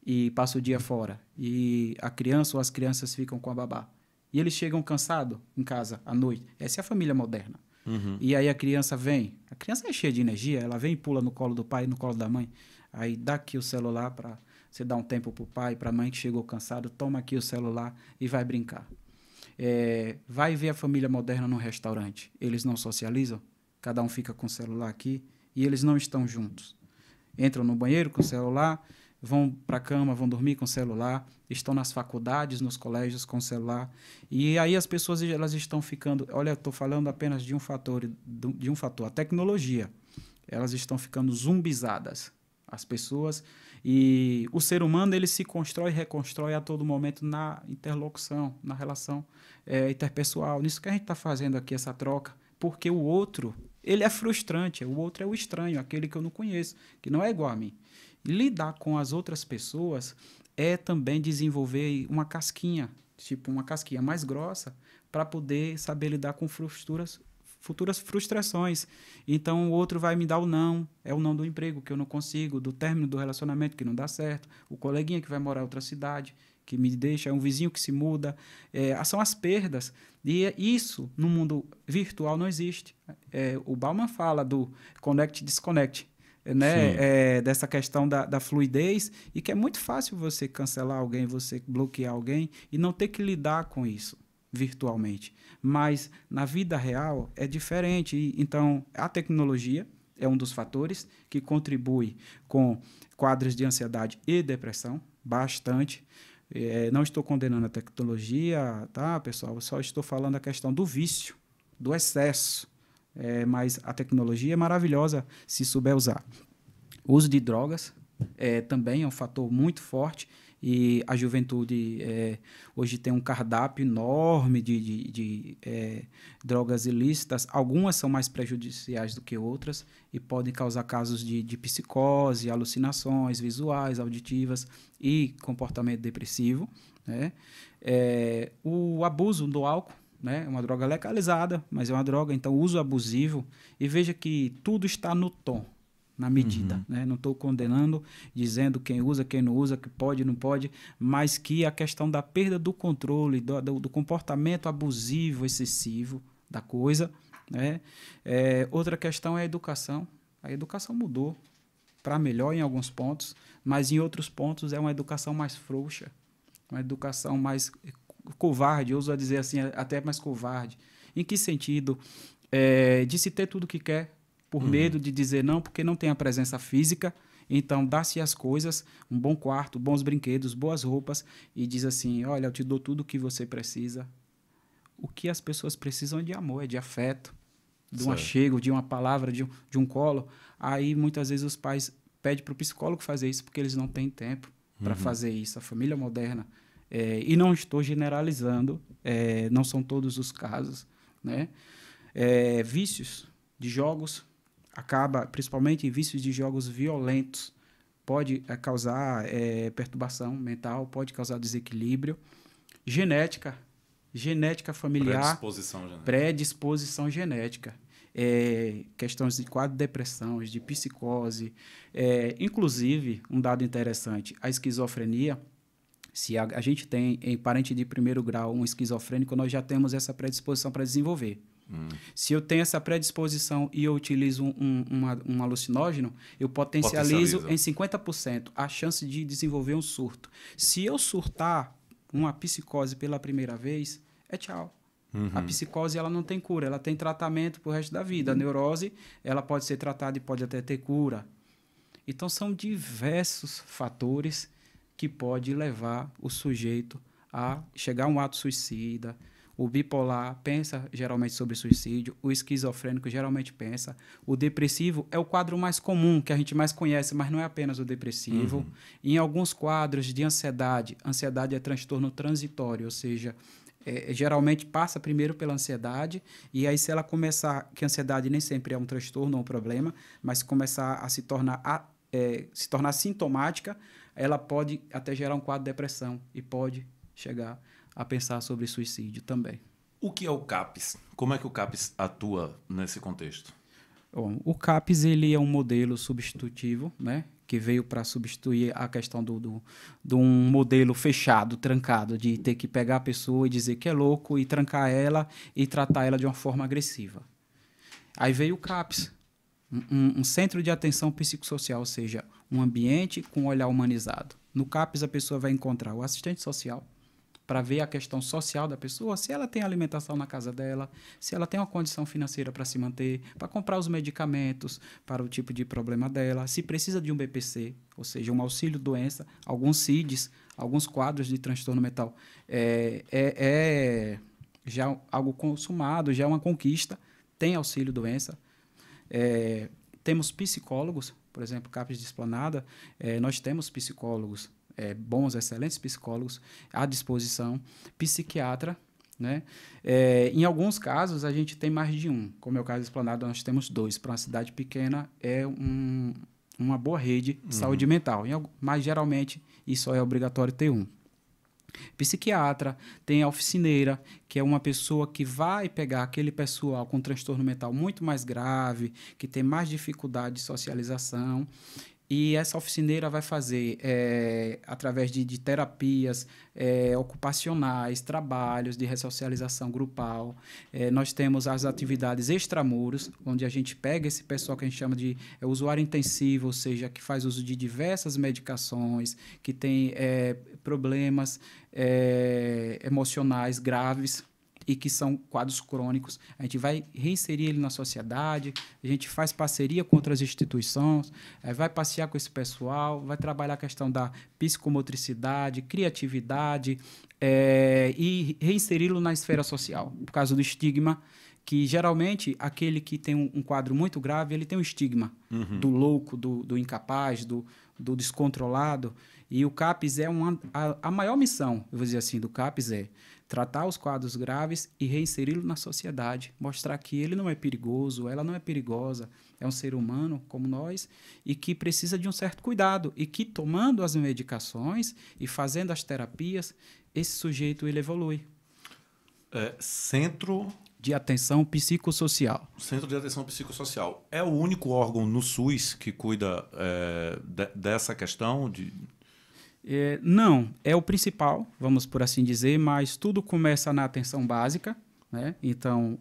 e passa o dia fora, e a criança ou as crianças ficam com a babá, e eles chegam cansados em casa à noite. Essa é a família moderna. Uhum. E aí a criança é cheia de energia, ela vem e pula no colo do pai, no colo da mãe, aí dá aqui o celular para você dar um tempo para o pai, para a mãe que chegou cansado, toma aqui o celular e vai brincar. Vai ver a família moderna num restaurante, eles não socializam, cada um fica com o celular aqui, e eles não estão juntos. Entram no banheiro com o celular, vão para a cama, vão dormir com o celular, estão nas faculdades, nos colégios com o celular. E aí as pessoas elas estão ficando... Olha, eu estou falando apenas de um fator, a tecnologia. Elas estão ficando zumbizadas, as pessoas. E o ser humano ele se constrói e reconstrói a todo momento na interlocução, na relação interpessoal. Nisso que a gente está fazendo aqui, essa troca, porque o outro... ele é frustrante, o outro é o estranho, aquele que eu não conheço, que não é igual a mim. E lidar com as outras pessoas é também desenvolver uma casquinha, tipo uma casquinha mais grossa, para poder saber lidar com futuras frustrações. Então, o outro vai me dar o não, é o não do emprego, que eu não consigo, do término do relacionamento, que não dá certo, o coleguinha que vai morar em outra cidade, que me deixa, é um vizinho que se muda, são as perdas. E isso, no mundo virtual, não existe. O Bauman fala do connect-disconnect, né? Dessa questão da fluidez, e que é muito fácil você cancelar alguém, você bloquear alguém, e não ter que lidar com isso virtualmente. Mas, na vida real, é diferente. Então, a tecnologia é um dos fatores que contribui com quadros de ansiedade e depressão, bastante. Não estou condenando a tecnologia, tá, pessoal? Eu só estou falando a questão do vício, do excesso. Mas a tecnologia é maravilhosa se souber usar. O uso de drogas também é um fator muito forte, e a juventude hoje tem um cardápio enorme de drogas ilícitas. Algumas são mais prejudiciais do que outras e podem causar casos de psicose, alucinações visuais, auditivas e comportamento depressivo, né? O abuso do álcool, né? É uma droga legalizada, mas é uma droga, então uso abusivo. E veja que tudo está no tom. na medida. Né? Não estou condenando, dizendo quem usa, quem não usa, que pode, não pode, mas que a questão da perda do controle, do comportamento abusivo, excessivo da coisa. Né? Outra questão é a educação. A educação mudou para melhor em alguns pontos, mas em outros pontos é uma educação mais frouxa, uma educação mais covarde, eu ouso dizer assim, até mais covarde. Em que sentido? De se ter tudo o que quer, por medo de dizer não, porque não tem a presença física. Então, dá-se as coisas, um bom quarto, bons brinquedos, boas roupas, e diz assim, olha, eu te dou tudo o que você precisa. O que as pessoas precisam é de amor, é de afeto, de um achego, de uma palavra, de um colo. Aí, muitas vezes, os pais pedem para o psicólogo fazer isso, porque eles não têm tempo para fazer isso. A família moderna, e não estou generalizando, não são todos os casos, né? Vícios de jogos, principalmente vícios de jogos violentos, pode causar perturbação mental, pode causar desequilíbrio. Genética familiar, predisposição genética. Questões de quadro de depressão, de psicose. Inclusive, um dado interessante, a esquizofrenia, se a gente tem em parente de primeiro grau um esquizofrênico, nós já temos essa predisposição para desenvolver. Se eu tenho essa predisposição e eu utilizo um alucinógeno, eu potencializo em 50% a chance de desenvolver um surto. Se eu surtar uma psicose pela primeira vez, tchau. A psicose ela não tem cura, ela tem tratamento para o resto da vida. A neurose ela pode ser tratada e pode até ter cura. Então, são diversos fatores que podem levar o sujeito a chegar a um ato suicida. O bipolar pensa geralmente sobre suicídio, o esquizofrênico geralmente pensa, o depressivo é o quadro mais comum, que a gente mais conhece, mas não é apenas o depressivo. Em alguns quadros de ansiedade é transtorno transitório, ou seja, geralmente passa primeiro pela ansiedade, e aí se ela começar, que a ansiedade nem sempre é um transtorno ou um problema, mas se começar a se tornar sintomática, ela pode até gerar um quadro de depressão e pode chegar a pensar sobre suicídio também. O que é o CAPS? Como é que o CAPS atua nesse contexto? Bom, o CAPS ele é um modelo substitutivo, né, que veio para substituir a questão de um modelo fechado, trancado, de ter que pegar a pessoa e dizer que é louco e trancar ela e tratar ela de uma forma agressiva. Aí veio o CAPS, um centro de atenção psicossocial, ou seja, um ambiente com um olhar humanizado. No CAPS a pessoa vai encontrar o assistente social, para ver a questão social da pessoa, se ela tem alimentação na casa dela, se ela tem uma condição financeira para se manter, para comprar os medicamentos para o tipo de problema dela, se precisa de um BPC, ou seja, um auxílio-doença, alguns CIDs, alguns quadros de transtorno mental. Já algo consumado, já é uma conquista, tem auxílio-doença. Temos psicólogos, por exemplo, CAPS de Esplanada, nós temos psicólogos, bons, excelentes psicólogos à disposição, psiquiatra, né? Em alguns casos, a gente tem mais de um. Como é o caso de Esplanada, nós temos 2. Para uma cidade pequena, uma boa rede de saúde mental. Mas, geralmente, isso é obrigatório ter um. Psiquiatra, tem a oficineira, que é uma pessoa que vai pegar aquele pessoal com transtorno mental muito mais grave, que tem mais dificuldade de socialização. E essa oficineira vai fazer, através de terapias ocupacionais, trabalhos de ressocialização grupal. Nós temos as atividades extramuros, onde a gente pega esse pessoal que a gente chama de usuário intensivo, ou seja, que faz uso de diversas medicações, que tem problemas emocionais graves, e que são quadros crônicos. A gente vai reinserir ele na sociedade, a gente faz parceria com outras instituições, vai passear com esse pessoal, vai trabalhar a questão da psicomotricidade, criatividade, e reinseri-lo na esfera social, por causa do estigma, que geralmente aquele que tem um quadro muito grave, ele tem um estigma do louco, do incapaz, do descontrolado, e o CAPS a maior missão, eu vou dizer assim, do CAPS é tratar os quadros graves e reinseri-lo na sociedade, mostrar que ele não é perigoso, ela não é perigosa, é um ser humano como nós e que precisa de um certo cuidado e que tomando as medicações e fazendo as terapias, esse sujeito ele evolui. Centro de Atenção Psicossocial. Centro de Atenção Psicossocial. É o único órgão no SUS que cuida dessa questão? Não, é o principal, vamos por assim dizer, mas tudo começa na atenção básica. Né? Então,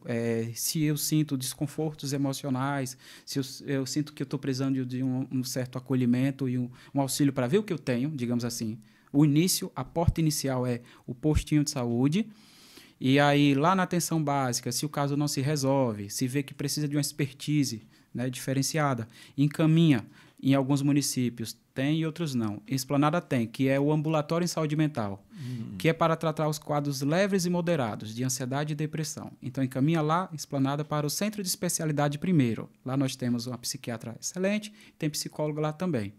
se eu sinto desconfortos emocionais, se eu sinto que eu estou precisando de um certo acolhimento e um auxílio para ver o que eu tenho, digamos assim, a porta inicial é o postinho de saúde. E aí, lá na atenção básica, se o caso não se resolve, se vê que precisa de uma expertise, né, diferenciada, encaminha. Em alguns municípios tem e outros não. Em Esplanada tem, que é o ambulatório em saúde mental, que é para tratar os quadros leves e moderados de ansiedade e depressão. Então, encaminha lá, Esplanada, para o centro de especialidade primeiro. Lá nós temos uma psiquiatra excelente, tem psicólogo lá também.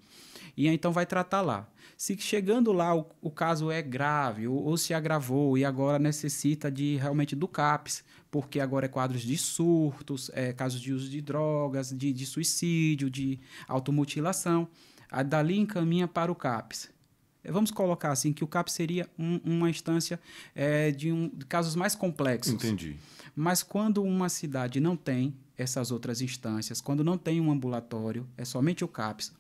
E então vai tratar lá. Se chegando lá o caso é grave ou se agravou e agora necessita realmente do CAPS, porque agora é quadros de surtos, casos de uso de drogas, de suicídio, de automutilação, aí dali encaminha para o CAPS. Vamos colocar assim que o CAPS seria uma instância de casos mais complexos. Entendi. Mas quando uma cidade não tem essas outras instâncias, quando não tem um ambulatório, é somente o CAPS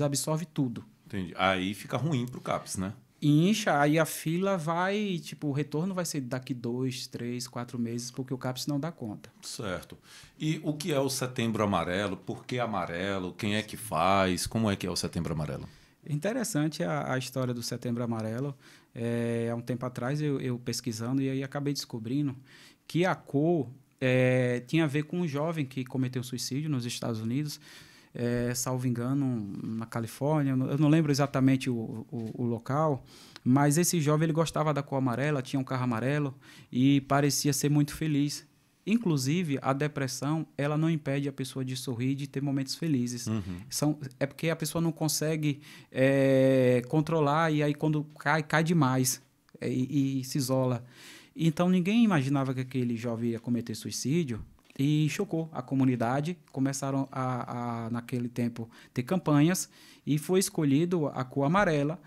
absorve tudo. Entendi. Aí fica ruim para o CAPS, né? Incha, aí a fila vai, o retorno vai ser daqui 2, 3, 4 meses, porque o CAPS não dá conta. Certo. E o que é o Setembro Amarelo? Por que amarelo? Quem é que faz? Como é que é o Setembro Amarelo? Interessante a história do Setembro Amarelo. Há um tempo atrás eu pesquisando e aí acabei descobrindo que a cor tinha a ver com um jovem que cometeu suicídio nos Estados Unidos, salvo engano, na Califórnia. Eu não lembro exatamente o local, mas esse jovem ele gostava da cor amarela, tinha um carro amarelo e parecia ser muito feliz. Inclusive, a depressão ela não impede a pessoa de sorrir e de ter momentos felizes. É porque a pessoa não consegue controlar e aí quando cai demais e se isola. Então, ninguém imaginava que aquele jovem ia cometer suicídio e chocou a comunidade. Começaram naquele tempo, ter campanhas e foi escolhido a cor amarela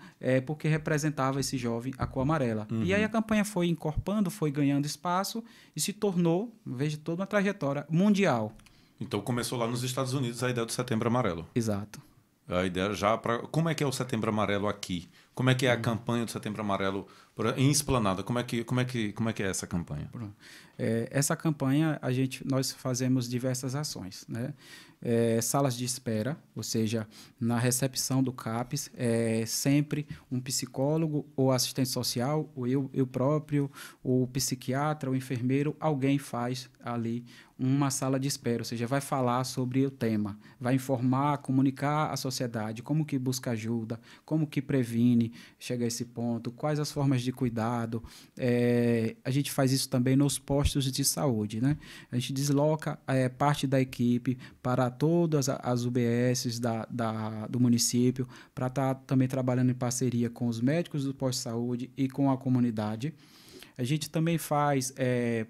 porque representava esse jovem, a cor amarela. E aí a campanha foi encorpando, foi ganhando espaço e se tornou, veja, toda uma trajetória mundial. Então, começou lá nos Estados Unidos a ideia do Setembro Amarelo. Exato. A ideia já para... Como é que é o Setembro Amarelo aqui? Como é que é a campanha do Setembro Amarelo em Esplanada? Como é que é essa campanha? Essa campanha, nós fazemos diversas ações, né? Salas de espera, ou seja, na recepção do CAPS, sempre um psicólogo ou assistente social, ou eu próprio, ou psiquiatra, ou enfermeiro, alguém faz ali uma sala de espera, ou seja, vai falar sobre o tema, vai informar, comunicar à sociedade como que busca ajuda, como que previne, chega a esse ponto, quais as formas de cuidado. A gente faz isso também nos postos de saúde, né? A gente desloca parte da equipe para todas as UBSs do município, para estar também trabalhando em parceria com os médicos do posto de saúde e com a comunidade. A gente também faz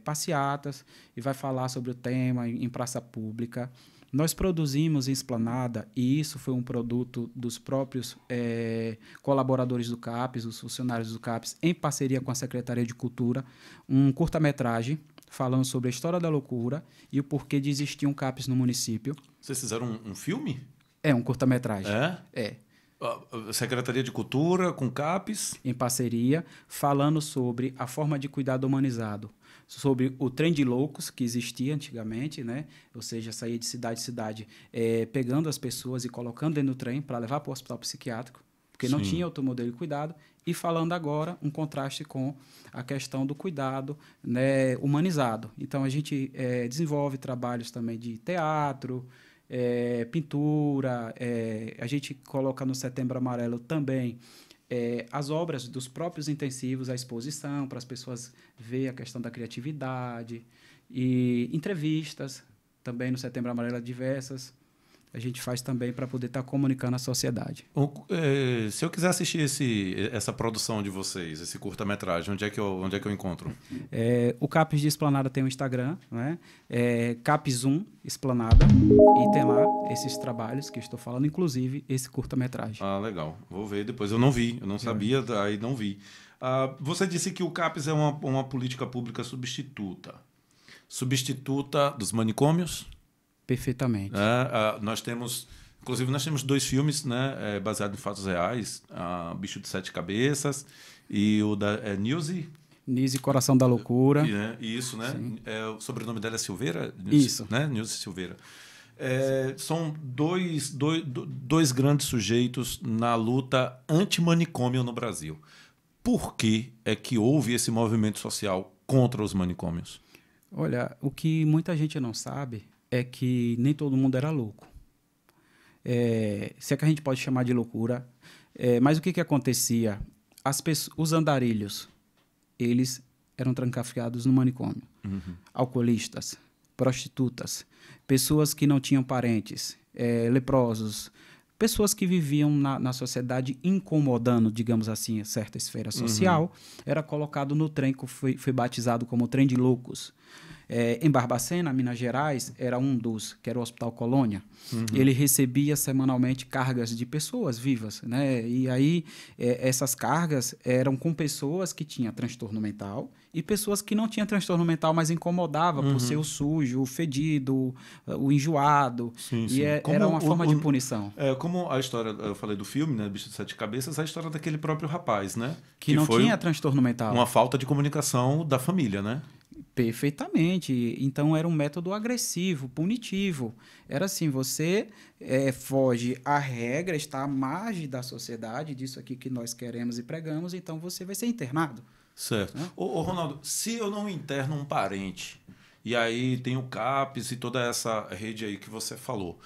passeatas e vai falar sobre o tema em praça pública. Nós produzimos em Esplanada, e isso foi um produto dos próprios colaboradores do CAPS, os funcionários do CAPS, em parceria com a Secretaria de Cultura, um curta-metragem falando sobre a história da loucura e o porquê de existir um CAPS no município. Vocês fizeram um filme? Um curta-metragem. Secretaria de Cultura com CAPS? Em parceria, falando sobre a forma de cuidado humanizado, sobre o trem de loucos que existia antigamente, né? Ou seja, saía de cidade em cidade, pegando as pessoas e colocando dentro do trem para levar para o hospital psiquiátrico, porque não tinha outro modelo de cuidado, e falando agora um contraste com a questão do cuidado, né, humanizado. Então, a gente desenvolve trabalhos também de teatro, pintura, a gente coloca no Setembro Amarelo também as obras dos próprios intensivos, a exposição, para as pessoas verem a questão da criatividade, e entrevistas também no Setembro Amarelo diversas. A gente faz também para poder estar comunicando à sociedade. Se eu quiser assistir essa produção de vocês, esse curta-metragem, onde é que eu encontro? O CAPS de Esplanada tem um Instagram, né? CAPS1 Esplanada, e tem lá esses trabalhos que eu estou falando, inclusive esse curta-metragem. Ah, legal. Vou ver depois. Eu não vi, eu não sabia, aí não vi. Você disse que o CAPS é uma política pública substituta. substituta dos manicômios. Perfeitamente. Nós temos, inclusive, nós temos 2 filmes, né, baseados em fatos reais, Bicho de Sete Cabeças e o da Nilce. Nise Coração da Loucura. Isso, né? O sobrenome dela é Silveira? Isso. Né? Nilce Silveira. São dois grandes sujeitos na luta anti-manicômio no Brasil. Por que é que houve esse movimento social contra os manicômios? Olha, o que muita gente não sabe é que nem todo mundo era louco. Se é que a gente pode chamar de loucura. Mas o que acontecia? Os andarilhos, eles eram trancafiados no manicômio. Alcoolistas, prostitutas, pessoas que não tinham parentes, leprosos, pessoas que viviam na sociedade incomodando, digamos assim, certa esfera social, era colocado no trem que foi batizado como trem de loucos. Em Barbacena, Minas Gerais, era que era o Hospital Colônia. Ele recebia semanalmente cargas de pessoas vivas, né? E aí essas cargas eram com pessoas que tinham transtorno mental e pessoas que não tinham transtorno mental, mas incomodava por ser o sujo, o fedido, o enjoado. Sim. Era uma forma de punição. Como a história, eu falei do filme, né, Bicho de Sete Cabeças, a história daquele próprio rapaz, né? Que não tinha transtorno mental. Uma falta de comunicação da família, né? Perfeitamente. Então, era um método agressivo, punitivo. Era assim, você foge à regra, está à margem da sociedade, disso aqui que nós queremos e pregamos, então você vai ser internado. Certo. Ô, Ronaldo, se eu não interno um parente, e aí tem o CAPS e toda essa rede aí que você falou,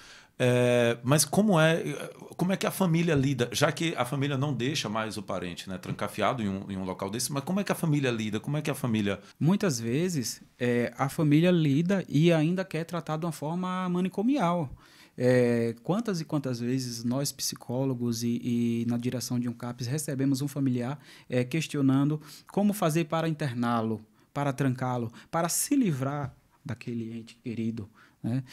mas como é que a família lida? Já que a família não deixa mais o parente, né, trancafiado em um local desse, mas como é que a família lida? Como é que a família... Muitas vezes, a família lida e ainda quer tratar de uma forma manicomial. Quantas e quantas vezes nós, psicólogos e na direção de um CAPS, recebemos um familiar questionando como fazer para interná-lo, para trancá-lo, para se livrar daquele ente querido, né?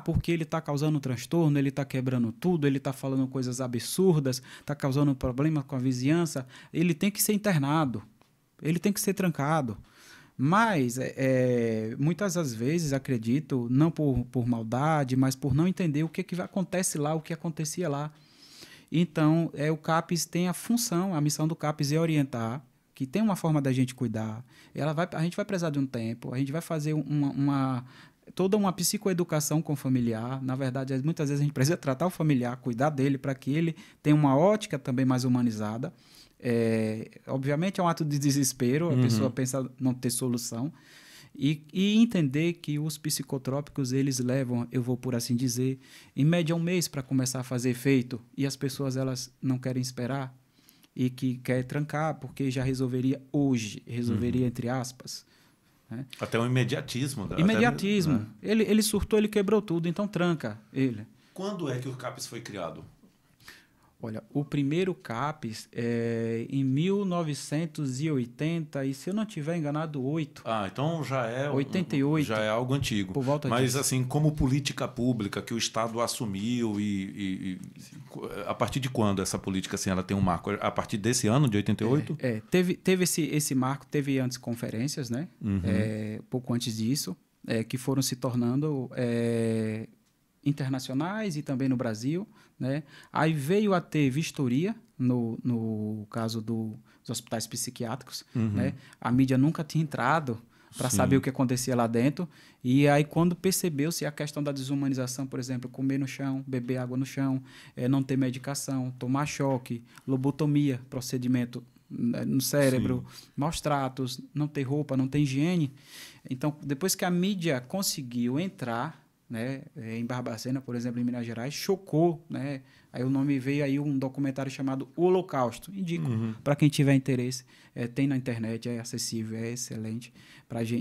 Porque ele está causando transtorno, ele está quebrando tudo, ele está falando coisas absurdas, está causando problema com a vizinhança, ele tem que ser internado, ele tem que ser trancado. Mas, muitas das vezes, acredito, não por maldade, mas por não entender o que acontece lá, o que acontecia lá. Então, o CAPS tem a função, a missão do CAPS é orientar, que tem uma forma da gente cuidar. A gente vai precisar de um tempo, a gente vai fazer toda uma psicoeducação com o familiar. Na verdade, muitas vezes a gente precisa tratar o familiar, cuidar dele, para que ele tenha uma ótica também mais humanizada. Obviamente é um ato de desespero, a pessoa pensa não ter solução. E entender que os psicotrópicos, eles levam, eu vou por assim dizer, em média 1 mês para começar a fazer efeito. E as pessoas, elas não querem esperar e que quer trancar porque já resolveria hoje, entre aspas. Né? Até o imediatismo. Imediatismo. Né? Ele surtou, ele quebrou tudo, então tranca ele. Quando é que o CAPS foi criado? Olha, o primeiro CAPS é em 1980, e se eu não estiver enganado, 8. Então já é... 88. Já é algo antigo. Por volta Mas, disso. assim, como política pública que o Estado assumiu e a partir de quando essa política, assim, ela tem um marco? A partir desse ano, de 88? Teve esse marco, teve antes conferências, né? Pouco antes disso, que foram se tornando... internacionais e também no Brasil, né? Aí veio a ter vistoria no caso dos hospitais psiquiátricos, né? A mídia nunca tinha entrado para saber o que acontecia lá dentro, e aí quando percebeu-se a questão da desumanização, por exemplo, comer no chão, beber água no chão, não ter medicação, tomar choque, lobotomia, procedimento no cérebro, maus tratos, não ter roupa, não ter higiene. Então, depois que a mídia conseguiu entrar, né, em Barbacena, por exemplo, em Minas Gerais, chocou, né? Aí o nome veio aí um documentário chamado O Holocausto. Indico para quem tiver interesse. Tem na internet, é acessível, é excelente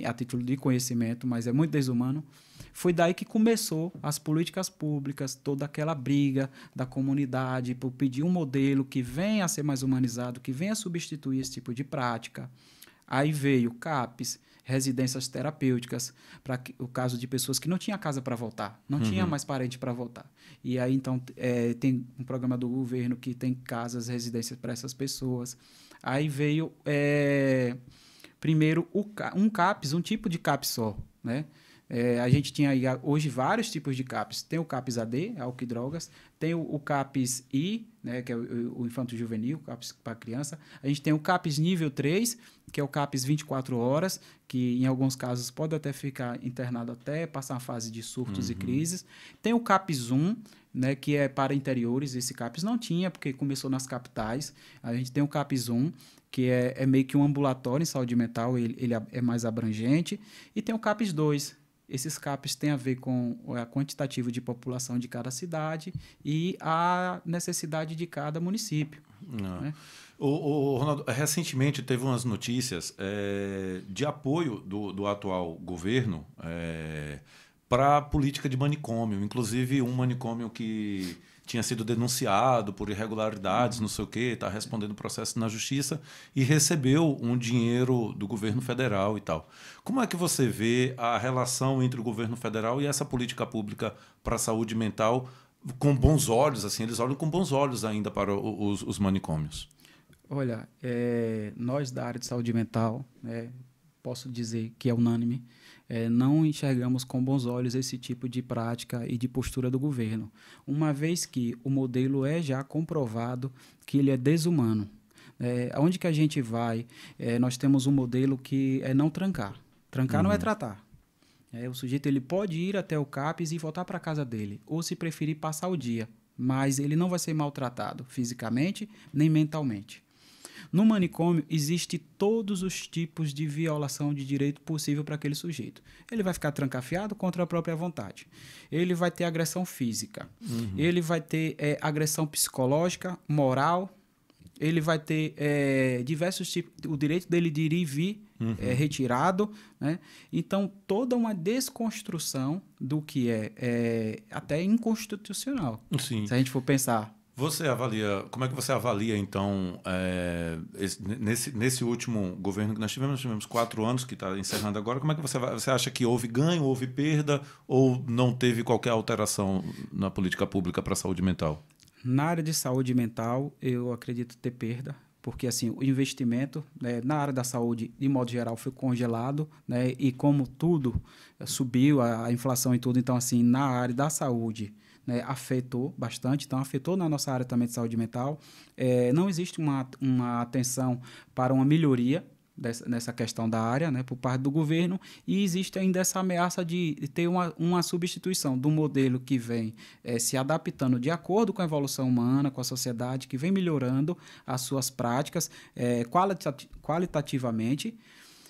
a título de conhecimento, mas é muito desumano. Foi daí que começou as políticas públicas, toda aquela briga da comunidade por pedir um modelo que venha a ser mais humanizado, que venha a substituir esse tipo de prática. Aí veio CAPS, residências terapêuticas, para o caso de pessoas que não tinham casa para voltar, não tinha mais parente para voltar. E aí, então, tem um programa do governo que tem casas, residências para essas pessoas. Aí veio Primeiro, um CAPS, um tipo de CAPS só, né? A gente tinha aí hoje vários tipos de CAPS. Tem o CAPS AD, álcool e drogas, tem o CAPS I, né, que é o infanto-juvenil, CAPS para criança. A gente tem o CAPS nível 3, que é o CAPS 24 horas, que em alguns casos pode até ficar internado até passar uma fase de surtos e crises. Tem o CAPS 1, né, que é para interiores. Esse CAPS não tinha, porque começou nas capitais. A gente tem o CAPS 1, que é meio que um ambulatório em saúde mental, ele é mais abrangente. E tem o CAPS 2. Esses CAPs têm a ver com a quantitativo de população de cada cidade e a necessidade de cada município. Né? Ronaldo, recentemente teve umas notícias de apoio do atual governo para a política de manicômio, inclusive um manicômio que tinha sido denunciado por irregularidades, não sei o quê, está respondendo processo na justiça e recebeu um dinheiro do governo federal e tal. Como é que você vê a relação entre o governo federal e essa política pública para a saúde mental com bons olhos? Assim, eles olham com bons olhos ainda para os manicômios. Olha, nós da área de saúde mental, posso dizer que é unânime, não enxergamos com bons olhos esse tipo de prática e de postura do governo, uma vez que o modelo é já comprovado que ele é desumano. Aonde que a gente vai, nós temos um modelo que é não trancar. Trancar não é tratar. O sujeito ele pode ir até o CAPS e voltar para a casa dele, ou se preferir passar o dia, mas ele não vai ser maltratado fisicamente nem mentalmente. No manicômio, existe todos os tipos de violação de direito possível para aquele sujeito. Ele vai ficar trancafiado contra a própria vontade. Ele vai ter agressão física. Ele vai ter agressão psicológica, moral. Ele vai ter diversos tipos... O direito dele de ir e vir é retirado. Né? Então, toda uma desconstrução do que é até inconstitucional. Sim. Se a gente for pensar... Como é que você avalia, então, nesse último governo que nós tivemos 4 anos, que está encerrando agora, como é que você acha que houve ganho, houve perda, ou não teve qualquer alteração na política pública para a saúde mental? Na área de saúde mental, eu acredito ter perda, porque assim, o investimento na área da saúde, de modo geral, foi congelado, né, e como tudo subiu, a inflação e tudo, então assim, na área da saúde, afetou bastante, então afetou na nossa área também de saúde mental. Não existe uma atenção para uma melhoria nessa questão da área, por parte do governo, e existe ainda essa ameaça de ter uma substituição do modelo que vem se adaptando de acordo com a evolução humana, com a sociedade, que vem melhorando as suas práticas qualitativamente.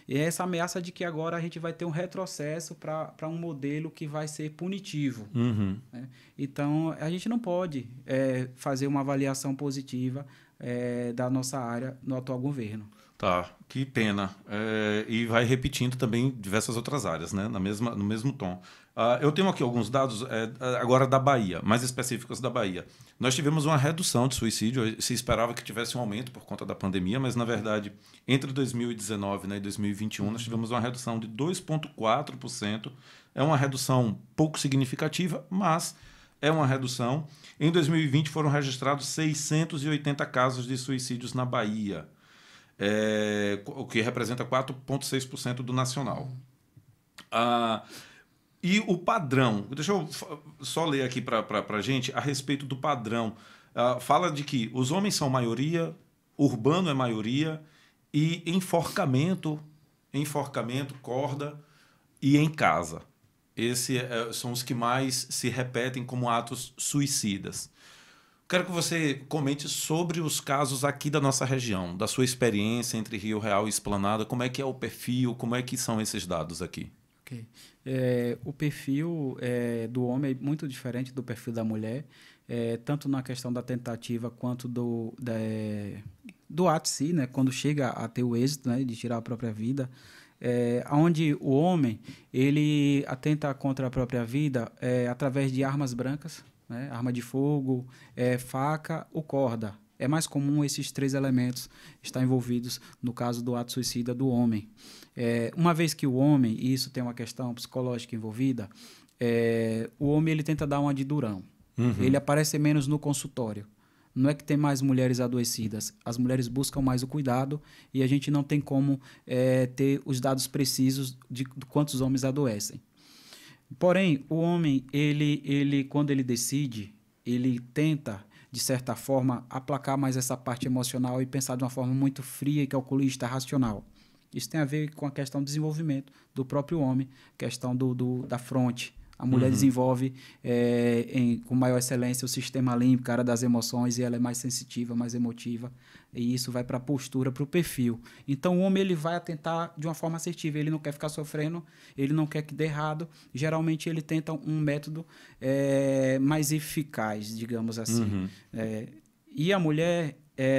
E essa ameaça de que agora a gente vai ter um retrocesso para um modelo que vai ser punitivo. Né? Então, a gente não pode fazer uma avaliação positiva da nossa área no atual governo. Tá, que pena. E vai repetindo também diversas outras áreas, né? No mesmo tom. Eu tenho aqui alguns dados agora da Bahia, mais específicos da Bahia. Nós tivemos uma redução de suicídio, se esperava que tivesse um aumento por conta da pandemia, mas, na verdade, entre 2019 e 2021, nós tivemos uma redução de 2,4%. É uma redução pouco significativa, mas é uma redução. Em 2020, foram registrados 680 casos de suicídios na Bahia, o que representa 4,6% do nacional. E o padrão, deixa eu só ler aqui para a gente a respeito do padrão. Fala de que os homens são maioria, urbano é maioria, e enforcamento, corda e em casa. Esses são os que mais se repetem como atos suicidas. Quero que você comente sobre os casos aqui da nossa região, da sua experiência entre Rio Real e Esplanada, como é que é o perfil, como é que são esses dados aqui? Okay. O perfil do homem é muito diferente do perfil da mulher, tanto na questão da tentativa quanto do ato em si, quando chega a ter o êxito de tirar a própria vida, onde o homem ele atenta contra a própria vida através de armas brancas, arma de fogo, faca ou corda. É mais comum esses 3 elementos estar envolvidos no caso do ato suicida do homem. Uma vez que o homem, e isso tem uma questão psicológica envolvida, o homem ele tenta dar uma de durão. Ele aparece menos no consultório. Não é que tem mais mulheres adoecidas. As mulheres buscam mais o cuidado e a gente não tem como ter os dados precisos de quantos homens adoecem. Porém, o homem, ele quando ele decide, ele tenta, de certa forma, aplacar mais essa parte emocional e pensar de uma forma muito fria e calculista, racional. Isso tem a ver com a questão do desenvolvimento do próprio homem, questão da fronte. A mulher desenvolve com maior excelência o sistema límbico, a área das emoções, e ela é mais sensitiva, mais emotiva. E isso vai para a postura, para o perfil. Então, o homem ele vai atentar de uma forma assertiva. Ele não quer ficar sofrendo, ele não quer que dê errado. Geralmente, ele tenta um método mais eficaz, digamos assim. E a mulher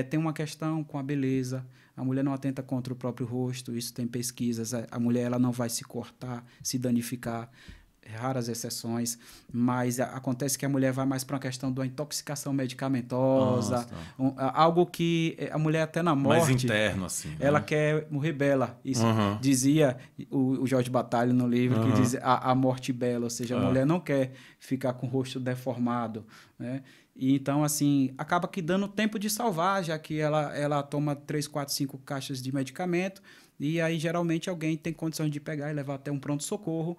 tem uma questão com a beleza. A mulher não atenta contra o próprio rosto. Isso tem pesquisas. A mulher ela não vai se cortar, se danificar. Raras exceções, mas acontece que a mulher vai mais para uma questão da intoxicação medicamentosa, algo que a mulher até na morte... Mais interno, assim. Ela quer morrer bela. Isso dizia o Jorge Batalha no livro, que diz a morte bela, ou seja, a mulher não quer ficar com o rosto deformado, né? E então, assim, acaba que dando tempo de salvar, já que ela toma 3, 4, 5 caixas de medicamento, e aí geralmente alguém tem condições de pegar e levar até um pronto-socorro.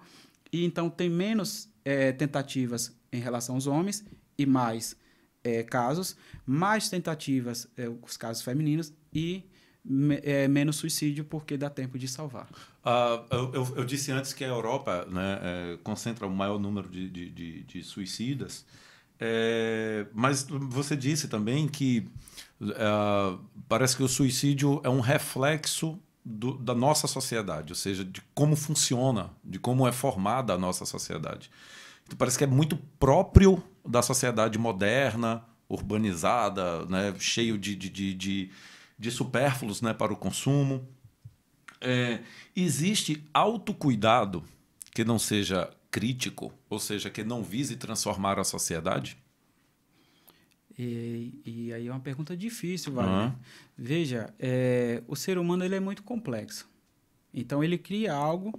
E então tem menos tentativas em relação aos homens e mais casos, mais tentativas os casos femininos e menos suicídio porque dá tempo de salvar. Eu disse antes que a Europa, né, concentra o maior número de suicidas, mas você disse também que parece que o suicídio é um reflexo da nossa sociedade, ou seja, de como funciona, de como é formada a nossa sociedade. Então, parece que é muito próprio da sociedade moderna, urbanizada, né, cheio de supérfluos, né, para o consumo. Existe autocuidado que não seja crítico, ou seja, que não vise transformar a sociedade? E aí é uma pergunta difícil, Wagner. Veja, o ser humano ele é muito complexo. Então, ele cria algo,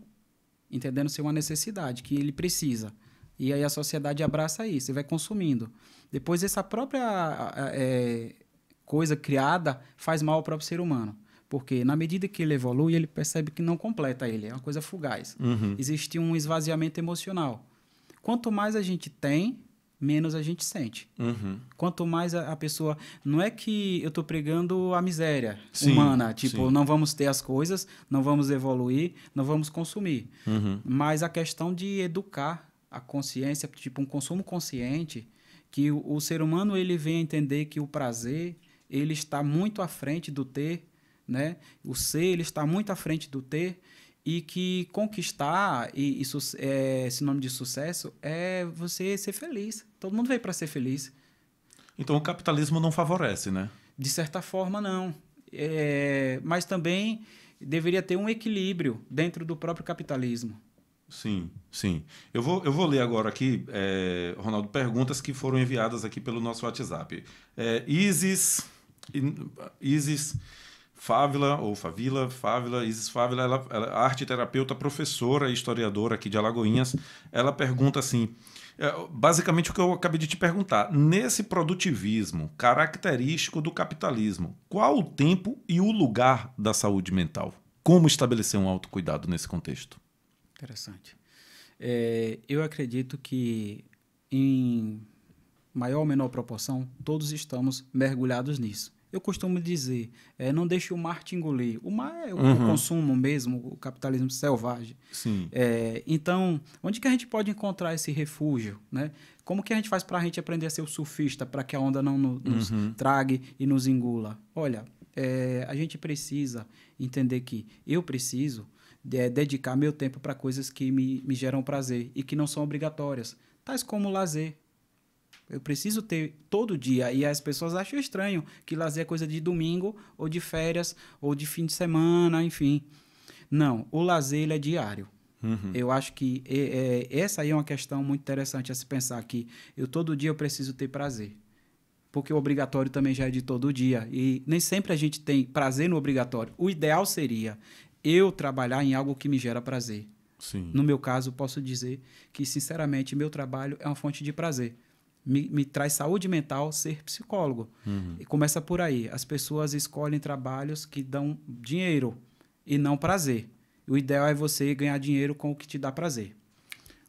entendendo ser uma necessidade, que ele precisa. E aí a sociedade abraça isso e vai consumindo. Depois, essa própria coisa criada faz mal ao próprio ser humano. Porque, na medida que ele evolui, ele percebe que não completa ele. É uma coisa fugaz. Existe um esvaziamento emocional. Quanto mais a gente tem, menos a gente sente. Quanto mais a pessoa... Não é que eu estou pregando a miséria humana. Tipo, não vamos ter as coisas, não vamos evoluir, não vamos consumir. Mas a questão de educar a consciência, tipo um consumo consciente, que o ser humano ele vem a entender que o prazer ele está muito à frente do ter, né? O ser ele está muito à frente do ter, e que conquistar e sinônimo de sucesso é você ser feliz. Todo mundo veio para ser feliz. Então o capitalismo não favorece, né? De certa forma, não. Mas também deveria ter um equilíbrio dentro do próprio capitalismo. Sim, sim. Eu vou ler agora aqui, Ronaldo, perguntas que foram enviadas aqui pelo nosso WhatsApp. Isis Fávila, Isis Fávila, ela é arte terapeuta, professora e historiadora aqui de Alagoinhas. Ela pergunta assim, basicamente o que eu acabei de te perguntar. Nesse produtivismo característico do capitalismo, qual o tempo e o lugar da saúde mental? Como estabelecer um autocuidado nesse contexto? Interessante. Eu acredito que, em maior ou menor proporção, todos estamos mergulhados nisso. Eu costumo dizer, não deixe o mar te engolir. O mar é o consumo mesmo, o capitalismo selvagem. Sim. Então, onde que a gente pode encontrar esse refúgio, né? Como que a gente faz para a gente aprender a ser o surfista, para que a onda não nos trague e nos engula? Olha, a gente precisa entender que eu preciso dedicar meu tempo para coisas que me geram prazer e que não são obrigatórias, tais como o lazer. Eu preciso ter todo dia, e as pessoas acham estranho que lazer é coisa de domingo, ou de férias, ou de fim de semana, enfim. Não, o lazer ele é diário. Eu acho que essa aí é uma questão muito interessante a se pensar, que todo dia eu preciso ter prazer. Porque o obrigatório também já é de todo dia, e nem sempre a gente tem prazer no obrigatório. O ideal seria eu trabalhar em algo que me gera prazer. Sim. No meu caso, posso dizer que, sinceramente, meu trabalho é uma fonte de prazer. Me traz saúde mental ser psicólogo. E começa por aí. As pessoas escolhem trabalhos que dão dinheiro e não prazer. O ideal é você ganhar dinheiro com o que te dá prazer.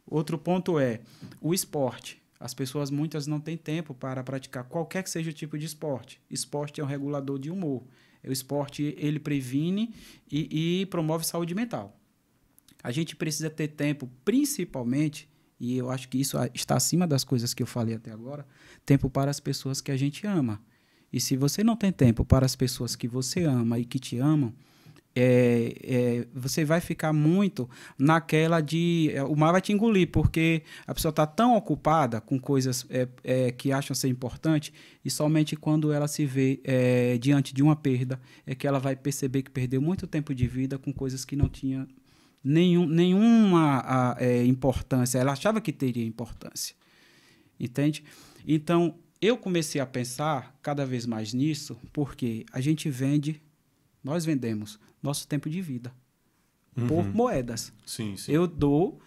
Outro ponto é o esporte. As pessoas, muitas, não têm tempo para praticar qualquer que seja o tipo de esporte. Esporte é um regulador de humor. O esporte, ele previne e promove saúde mental. A gente precisa ter tempo, principalmente, e eu acho que isso está acima das coisas que eu falei até agora, tempo para as pessoas que a gente ama. E se você não tem tempo para as pessoas que você ama e que te amam, você vai ficar muito naquela de... o mar vai te engolir, porque a pessoa está tão ocupada com coisas que acham ser importante, e somente quando ela se vê diante de uma perda é que ela vai perceber que perdeu muito tempo de vida com coisas que não tinha nenhuma importância. Ela achava que teria importância. Entende? Então, eu comecei a pensar cada vez mais nisso, porque nós vendemos nosso tempo de vida por moedas. Sim. Eu dou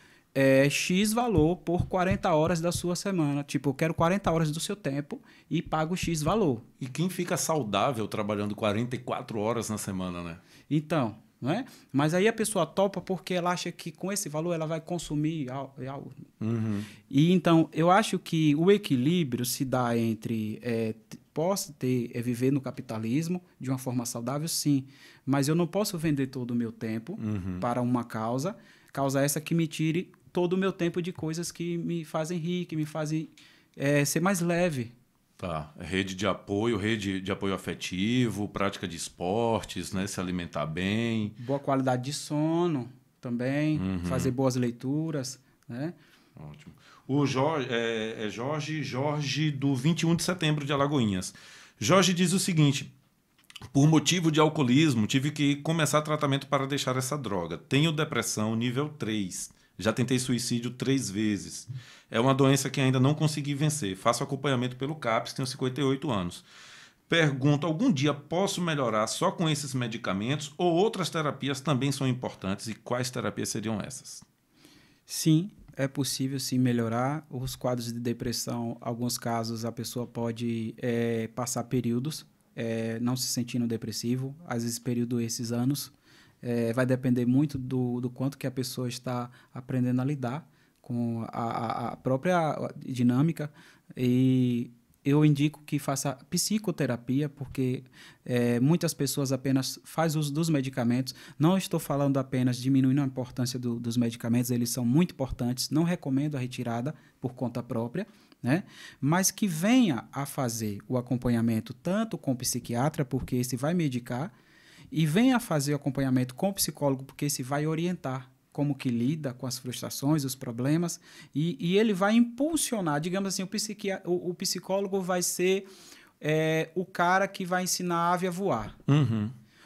X valor por 40 horas da sua semana. Tipo, eu quero 40 horas do seu tempo e pago X valor. E quem fica saudável trabalhando 44 horas na semana, né? Então, não é? Mas aí a pessoa topa porque ela acha que com esse valor ela vai consumir algo. E então, eu acho que o equilíbrio se dá entre... posso viver no capitalismo de uma forma saudável, sim, mas eu não posso vender todo o meu tempo para uma causa essa que me tire todo o meu tempo de coisas que me fazem rir, que me fazem ser mais leve. Tá, rede de apoio afetivo, prática de esportes, né? Se alimentar bem. Boa qualidade de sono também, fazer boas leituras, né? Ótimo. O Jorge do 21 de setembro de Alagoinhas. Jorge diz o seguinte: por motivo de alcoolismo, tive que começar tratamento para deixar essa droga. Tenho depressão nível 3. Já tentei suicídio 3 vezes. É uma doença que ainda não consegui vencer. Faço acompanhamento pelo CAPS, tenho 58 anos. Pergunto, algum dia posso melhorar só com esses medicamentos ou outras terapias também são importantes? E quais terapias seriam essas? Sim, é possível sim melhorar. Os quadros de depressão, alguns casos a pessoa pode passar períodos não se sentindo depressivo, às vezes esses anos. Vai depender muito do quanto que a pessoa está aprendendo a lidar com a própria dinâmica. E eu indico que faça psicoterapia, porque muitas pessoas apenas fazem uso dos medicamentos. Não estou falando apenas diminuindo a importância dos medicamentos, eles são muito importantes, não recomendo a retirada por conta própria, né? Mas que venha a fazer o acompanhamento tanto com o psiquiatra, porque esse vai medicar, e venha a fazer o acompanhamento com o psicólogo, porque esse vai orientar como que lida com as frustrações, os problemas, e ele vai impulsionar, digamos assim, o psicólogo vai ser o cara que vai ensinar a ave a voar.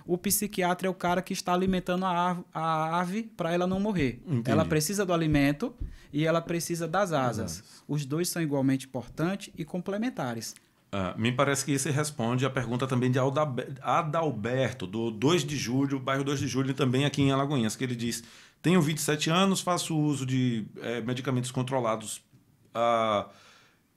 O psiquiatra é o cara que está alimentando a ave para ela não morrer. Entendi. Ela precisa do alimento e ela precisa das asas. Os dois são igualmente importantes e complementares. Me parece que isso responde a pergunta também de Adalberto, do 2 de julho, bairro 2 de julho, também aqui em Alagoinhas, que ele diz: tenho 27 anos, faço uso de medicamentos controlados.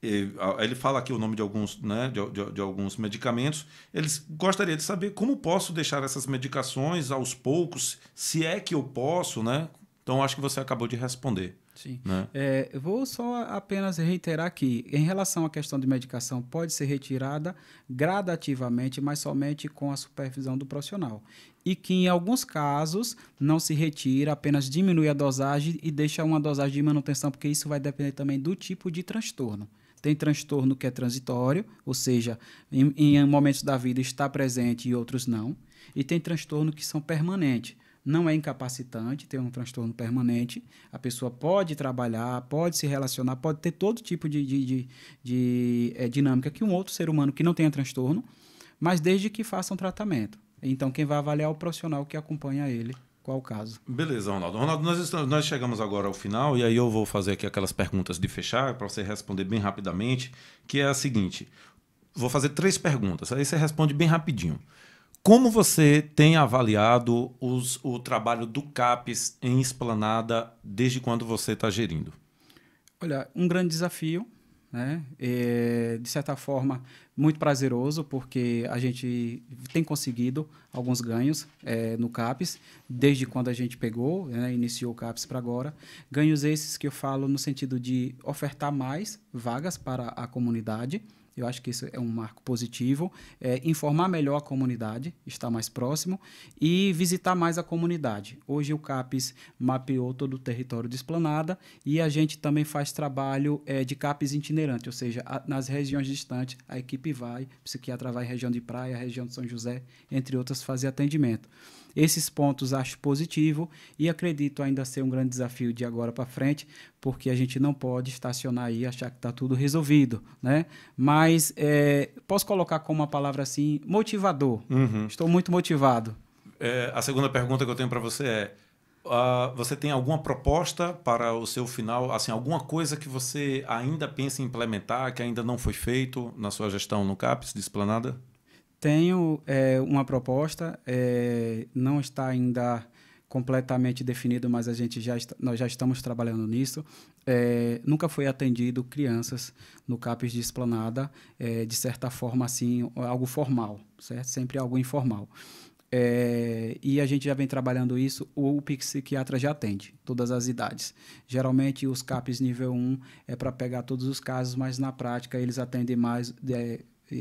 Ele fala aqui o nome de alguns, né, de alguns medicamentos. Eles gostaria de saber como posso deixar essas medicações aos poucos, se é que eu posso, né? Então, acho que você acabou de responder. Sim. Né? Eu vou só apenas reiterar que, em relação à questão de medicação, pode ser retirada gradativamente, mas somente com a supervisão do profissional. E que, em alguns casos, não se retira, apenas diminui a dosagem e deixa uma dosagem de manutenção, porque isso vai depender também do tipo de transtorno. Tem transtorno que é transitório, ou seja, em momentos da vida está presente e outros não. E tem transtorno que são permanentes. Não é incapacitante, tem um transtorno permanente. A pessoa pode trabalhar, pode se relacionar, pode ter todo tipo de dinâmica que um outro ser humano que não tenha transtorno, mas desde que faça um tratamento. Então, quem vai avaliar é o profissional que acompanha ele. Qual o caso? Beleza, Ronaldo. Ronaldo, nós chegamos agora ao final e aí eu vou fazer aqui aquelas perguntas de fechar para você responder bem rapidamente, que é a seguinte. Vou fazer 3 perguntas, aí você responde bem rapidinho. Como você tem avaliado o trabalho do CAPS em Esplanada desde quando você está gerindo? Olha, um grande desafio, né? De certa forma, muito prazeroso, porque a gente tem conseguido alguns ganhos no CAPES, desde quando a gente pegou, né, iniciou o CAPES para agora. Ganhos esses que eu falo no sentido de ofertar mais vagas para a comunidade. Eu acho que isso é um marco positivo. Informar melhor a comunidade, estar mais próximo e visitar mais a comunidade. Hoje o CAPES mapeou todo o território de Esplanada e a gente também faz trabalho de CAPES itinerante, ou seja, nas regiões distantes a equipe vai, o psiquiatra vai à região de Praia, região de São José, entre outras, fazer atendimento. Esses pontos acho positivo e acredito ainda ser um grande desafio de agora para frente, porque a gente não pode estacionar aí e achar que está tudo resolvido, né? Mas posso colocar como uma palavra assim, motivador. Uhum. Estou muito motivado. A segunda pergunta que eu tenho para você é: você tem alguma proposta para o seu final? Assim, alguma coisa que você ainda pensa em implementar, que ainda não foi feito na sua gestão no CAPES de Esplanada? Tenho uma proposta, não está ainda completamente definido, mas nós já estamos trabalhando nisso. Nunca foi atendido crianças no CAPES de Esplanada, de certa forma, assim, algo formal, certo? Sempre algo informal. E a gente já vem trabalhando isso, o psiquiatra já atende todas as idades. Geralmente os CAPES nível 1 é para pegar todos os casos, mas na prática eles atendem mais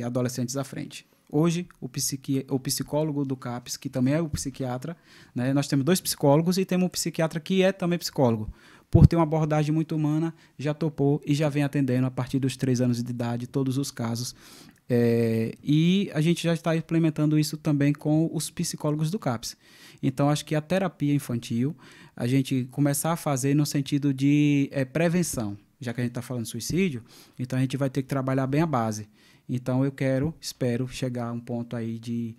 adolescentes à frente. Hoje, o psicólogo do CAPES, que também é o psiquiatra, né? Nós temos 2 psicólogos e temos um psiquiatra que é também psicólogo. Por ter uma abordagem muito humana, já topou e já vem atendendo a partir dos 3 anos de idade todos os casos. E a gente já está implementando isso também com os psicólogos do CAPES. Então, acho que a terapia infantil, a gente começar a fazer no sentido de prevenção. Já que a gente está falando de suicídio, então a gente vai ter que trabalhar bem a base. Então, espero chegar a um ponto aí de,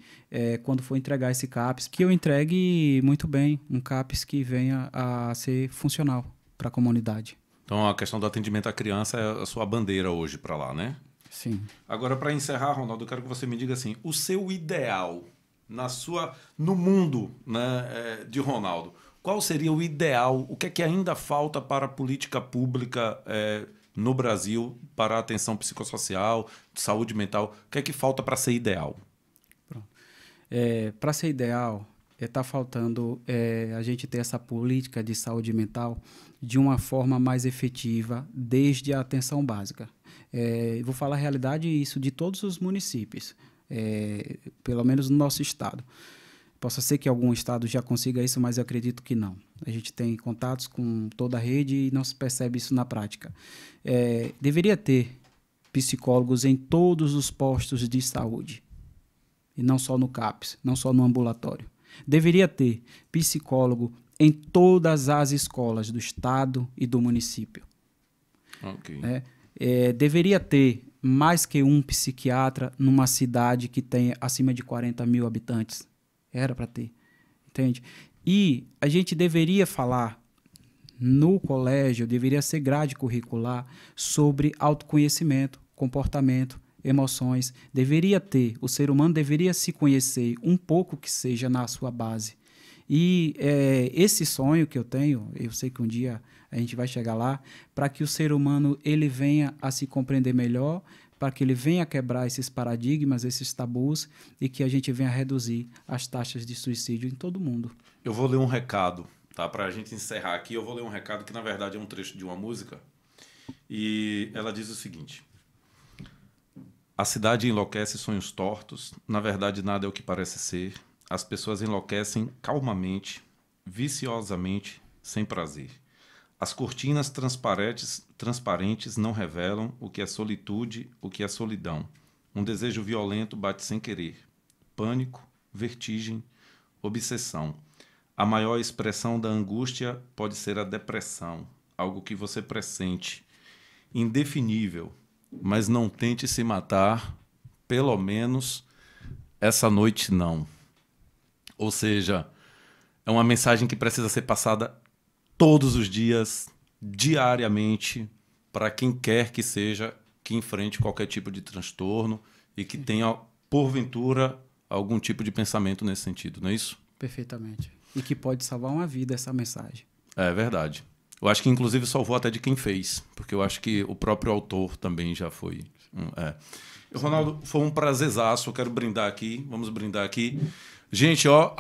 quando for entregar esse CAPES, que eu entregue muito bem um CAPES que venha a ser funcional para a comunidade. Então, a questão do atendimento à criança é a sua bandeira hoje para lá, né? Sim. Agora, para encerrar, Ronaldo, eu quero que você me diga assim, o seu ideal no mundo, né, de Ronaldo, qual seria o ideal? O que é que ainda falta para a política pública no Brasil para a atenção psicossocial, saúde mental? O que é que falta para ser ideal? Para ser ideal, está faltando a gente ter essa política de saúde mental de uma forma mais efetiva desde a atenção básica. Vou falar a realidade isso de todos os municípios, pelo menos no nosso estado. Possa ser que algum estado já consiga isso, mas eu acredito que não. A gente tem contatos com toda a rede e não se percebe isso na prática. Deveria ter psicólogos em todos os postos de saúde, e não só no CAPES, não só no ambulatório. Deveria ter psicólogo em todas as escolas do estado e do município. Okay. Deveria ter mais que um psiquiatra numa cidade que tenha acima de 40 mil habitantes. Era para ter, entende? E a gente deveria falar no colégio, deveria ser grade curricular sobre autoconhecimento, comportamento, emoções. Deveria ter, o ser humano deveria se conhecer um pouco que seja na sua base. E esse sonho que eu tenho, eu sei que um dia a gente vai chegar lá, para que o ser humano ele venha a se compreender melhor, para que ele venha a quebrar esses paradigmas, esses tabus, e que a gente venha a reduzir as taxas de suicídio em todo o mundo. Eu vou ler um recado, tá? Para a gente encerrar aqui, eu vou ler um recado que, na verdade, é um trecho de uma música. E ela diz o seguinte: a cidade enlouquece sonhos tortos, na verdade nada é o que parece ser. As pessoas enlouquecem calmamente, viciosamente, sem prazer. As cortinas transparentes não revelam o que é solitude, o que é solidão. Um desejo violento bate sem querer. Pânico, vertigem, obsessão. A maior expressão da angústia pode ser a depressão, algo que você pressente. Indefinível, mas não tente se matar, pelo menos essa noite não. Ou seja, é uma mensagem que precisa ser passada todos os dias, diariamente, para quem quer que seja que enfrente qualquer tipo de transtorno e que tenha, porventura, algum tipo de pensamento nesse sentido, não é isso? Perfeitamente. E que pode salvar uma vida essa mensagem. É verdade. Eu acho que, inclusive, salvou até de quem fez, porque eu acho que o próprio autor também já foi. Ronaldo, foi um prazerzaço. Eu quero brindar aqui. Vamos brindar aqui. Gente, ó,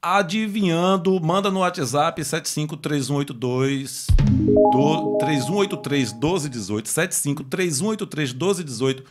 adivinhando, manda no WhatsApp 753183-1218, 753183-1218.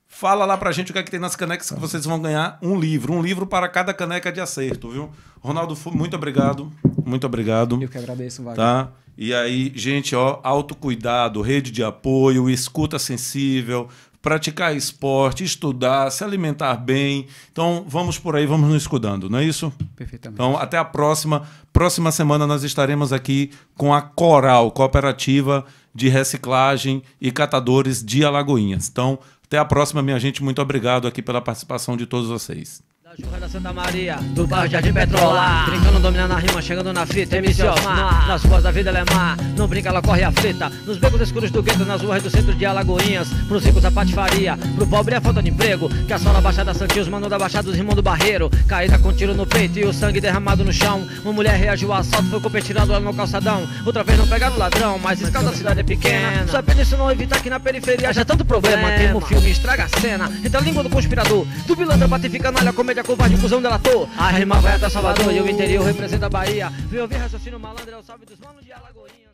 Fala lá pra gente o que é que tem nas canecas que vocês vão ganhar um livro para cada caneca de acerto, viu? Ronaldo, muito obrigado. Muito obrigado. Eu que agradeço, Wagner. Tá? E aí, gente, ó, autocuidado, rede de apoio, escuta sensível, praticar esporte, estudar, se alimentar bem. Então, vamos por aí, vamos nos cuidando, não é isso? Perfeitamente. Então, até a próxima. Próxima semana nós estaremos aqui com a Coral, Cooperativa de Reciclagem e Catadores de Alagoinhas. Então, até a próxima, minha gente. Muito obrigado aqui pela participação de todos vocês. Da Churra da Santa Maria, do bairro Jardim Petrolar, brincando, dominando a rima, chegando na fita, MC Osmar, nas ruas da vida ela é má, não brinca, ela corre aflita, nos becos escuros do gueto, nas ruas do centro de Alagoinhas, pros ricos a patifaria, pro pobre a falta de emprego, que a sola Baixada Santinha, os mano da Baixada, os irmãos do Barreiro, caída com tiro no peito e o sangue derramado no chão, uma mulher reagiu ao assalto, foi competirado lá no calçadão, outra vez não pegaram o ladrão, mas escala a cidade é pequena, sabendo isso não evitar que na periferia já tanto problema, tem um filme estraga a cena, entre a língua do conspirador, do pilantra batificando, olha a comédia covarde, o cuzão delator. A rima vai até Salvador e o interior representa a Bahia. Vem ouvir raciocínio malandro, é o salve dos manos de Alagoinha.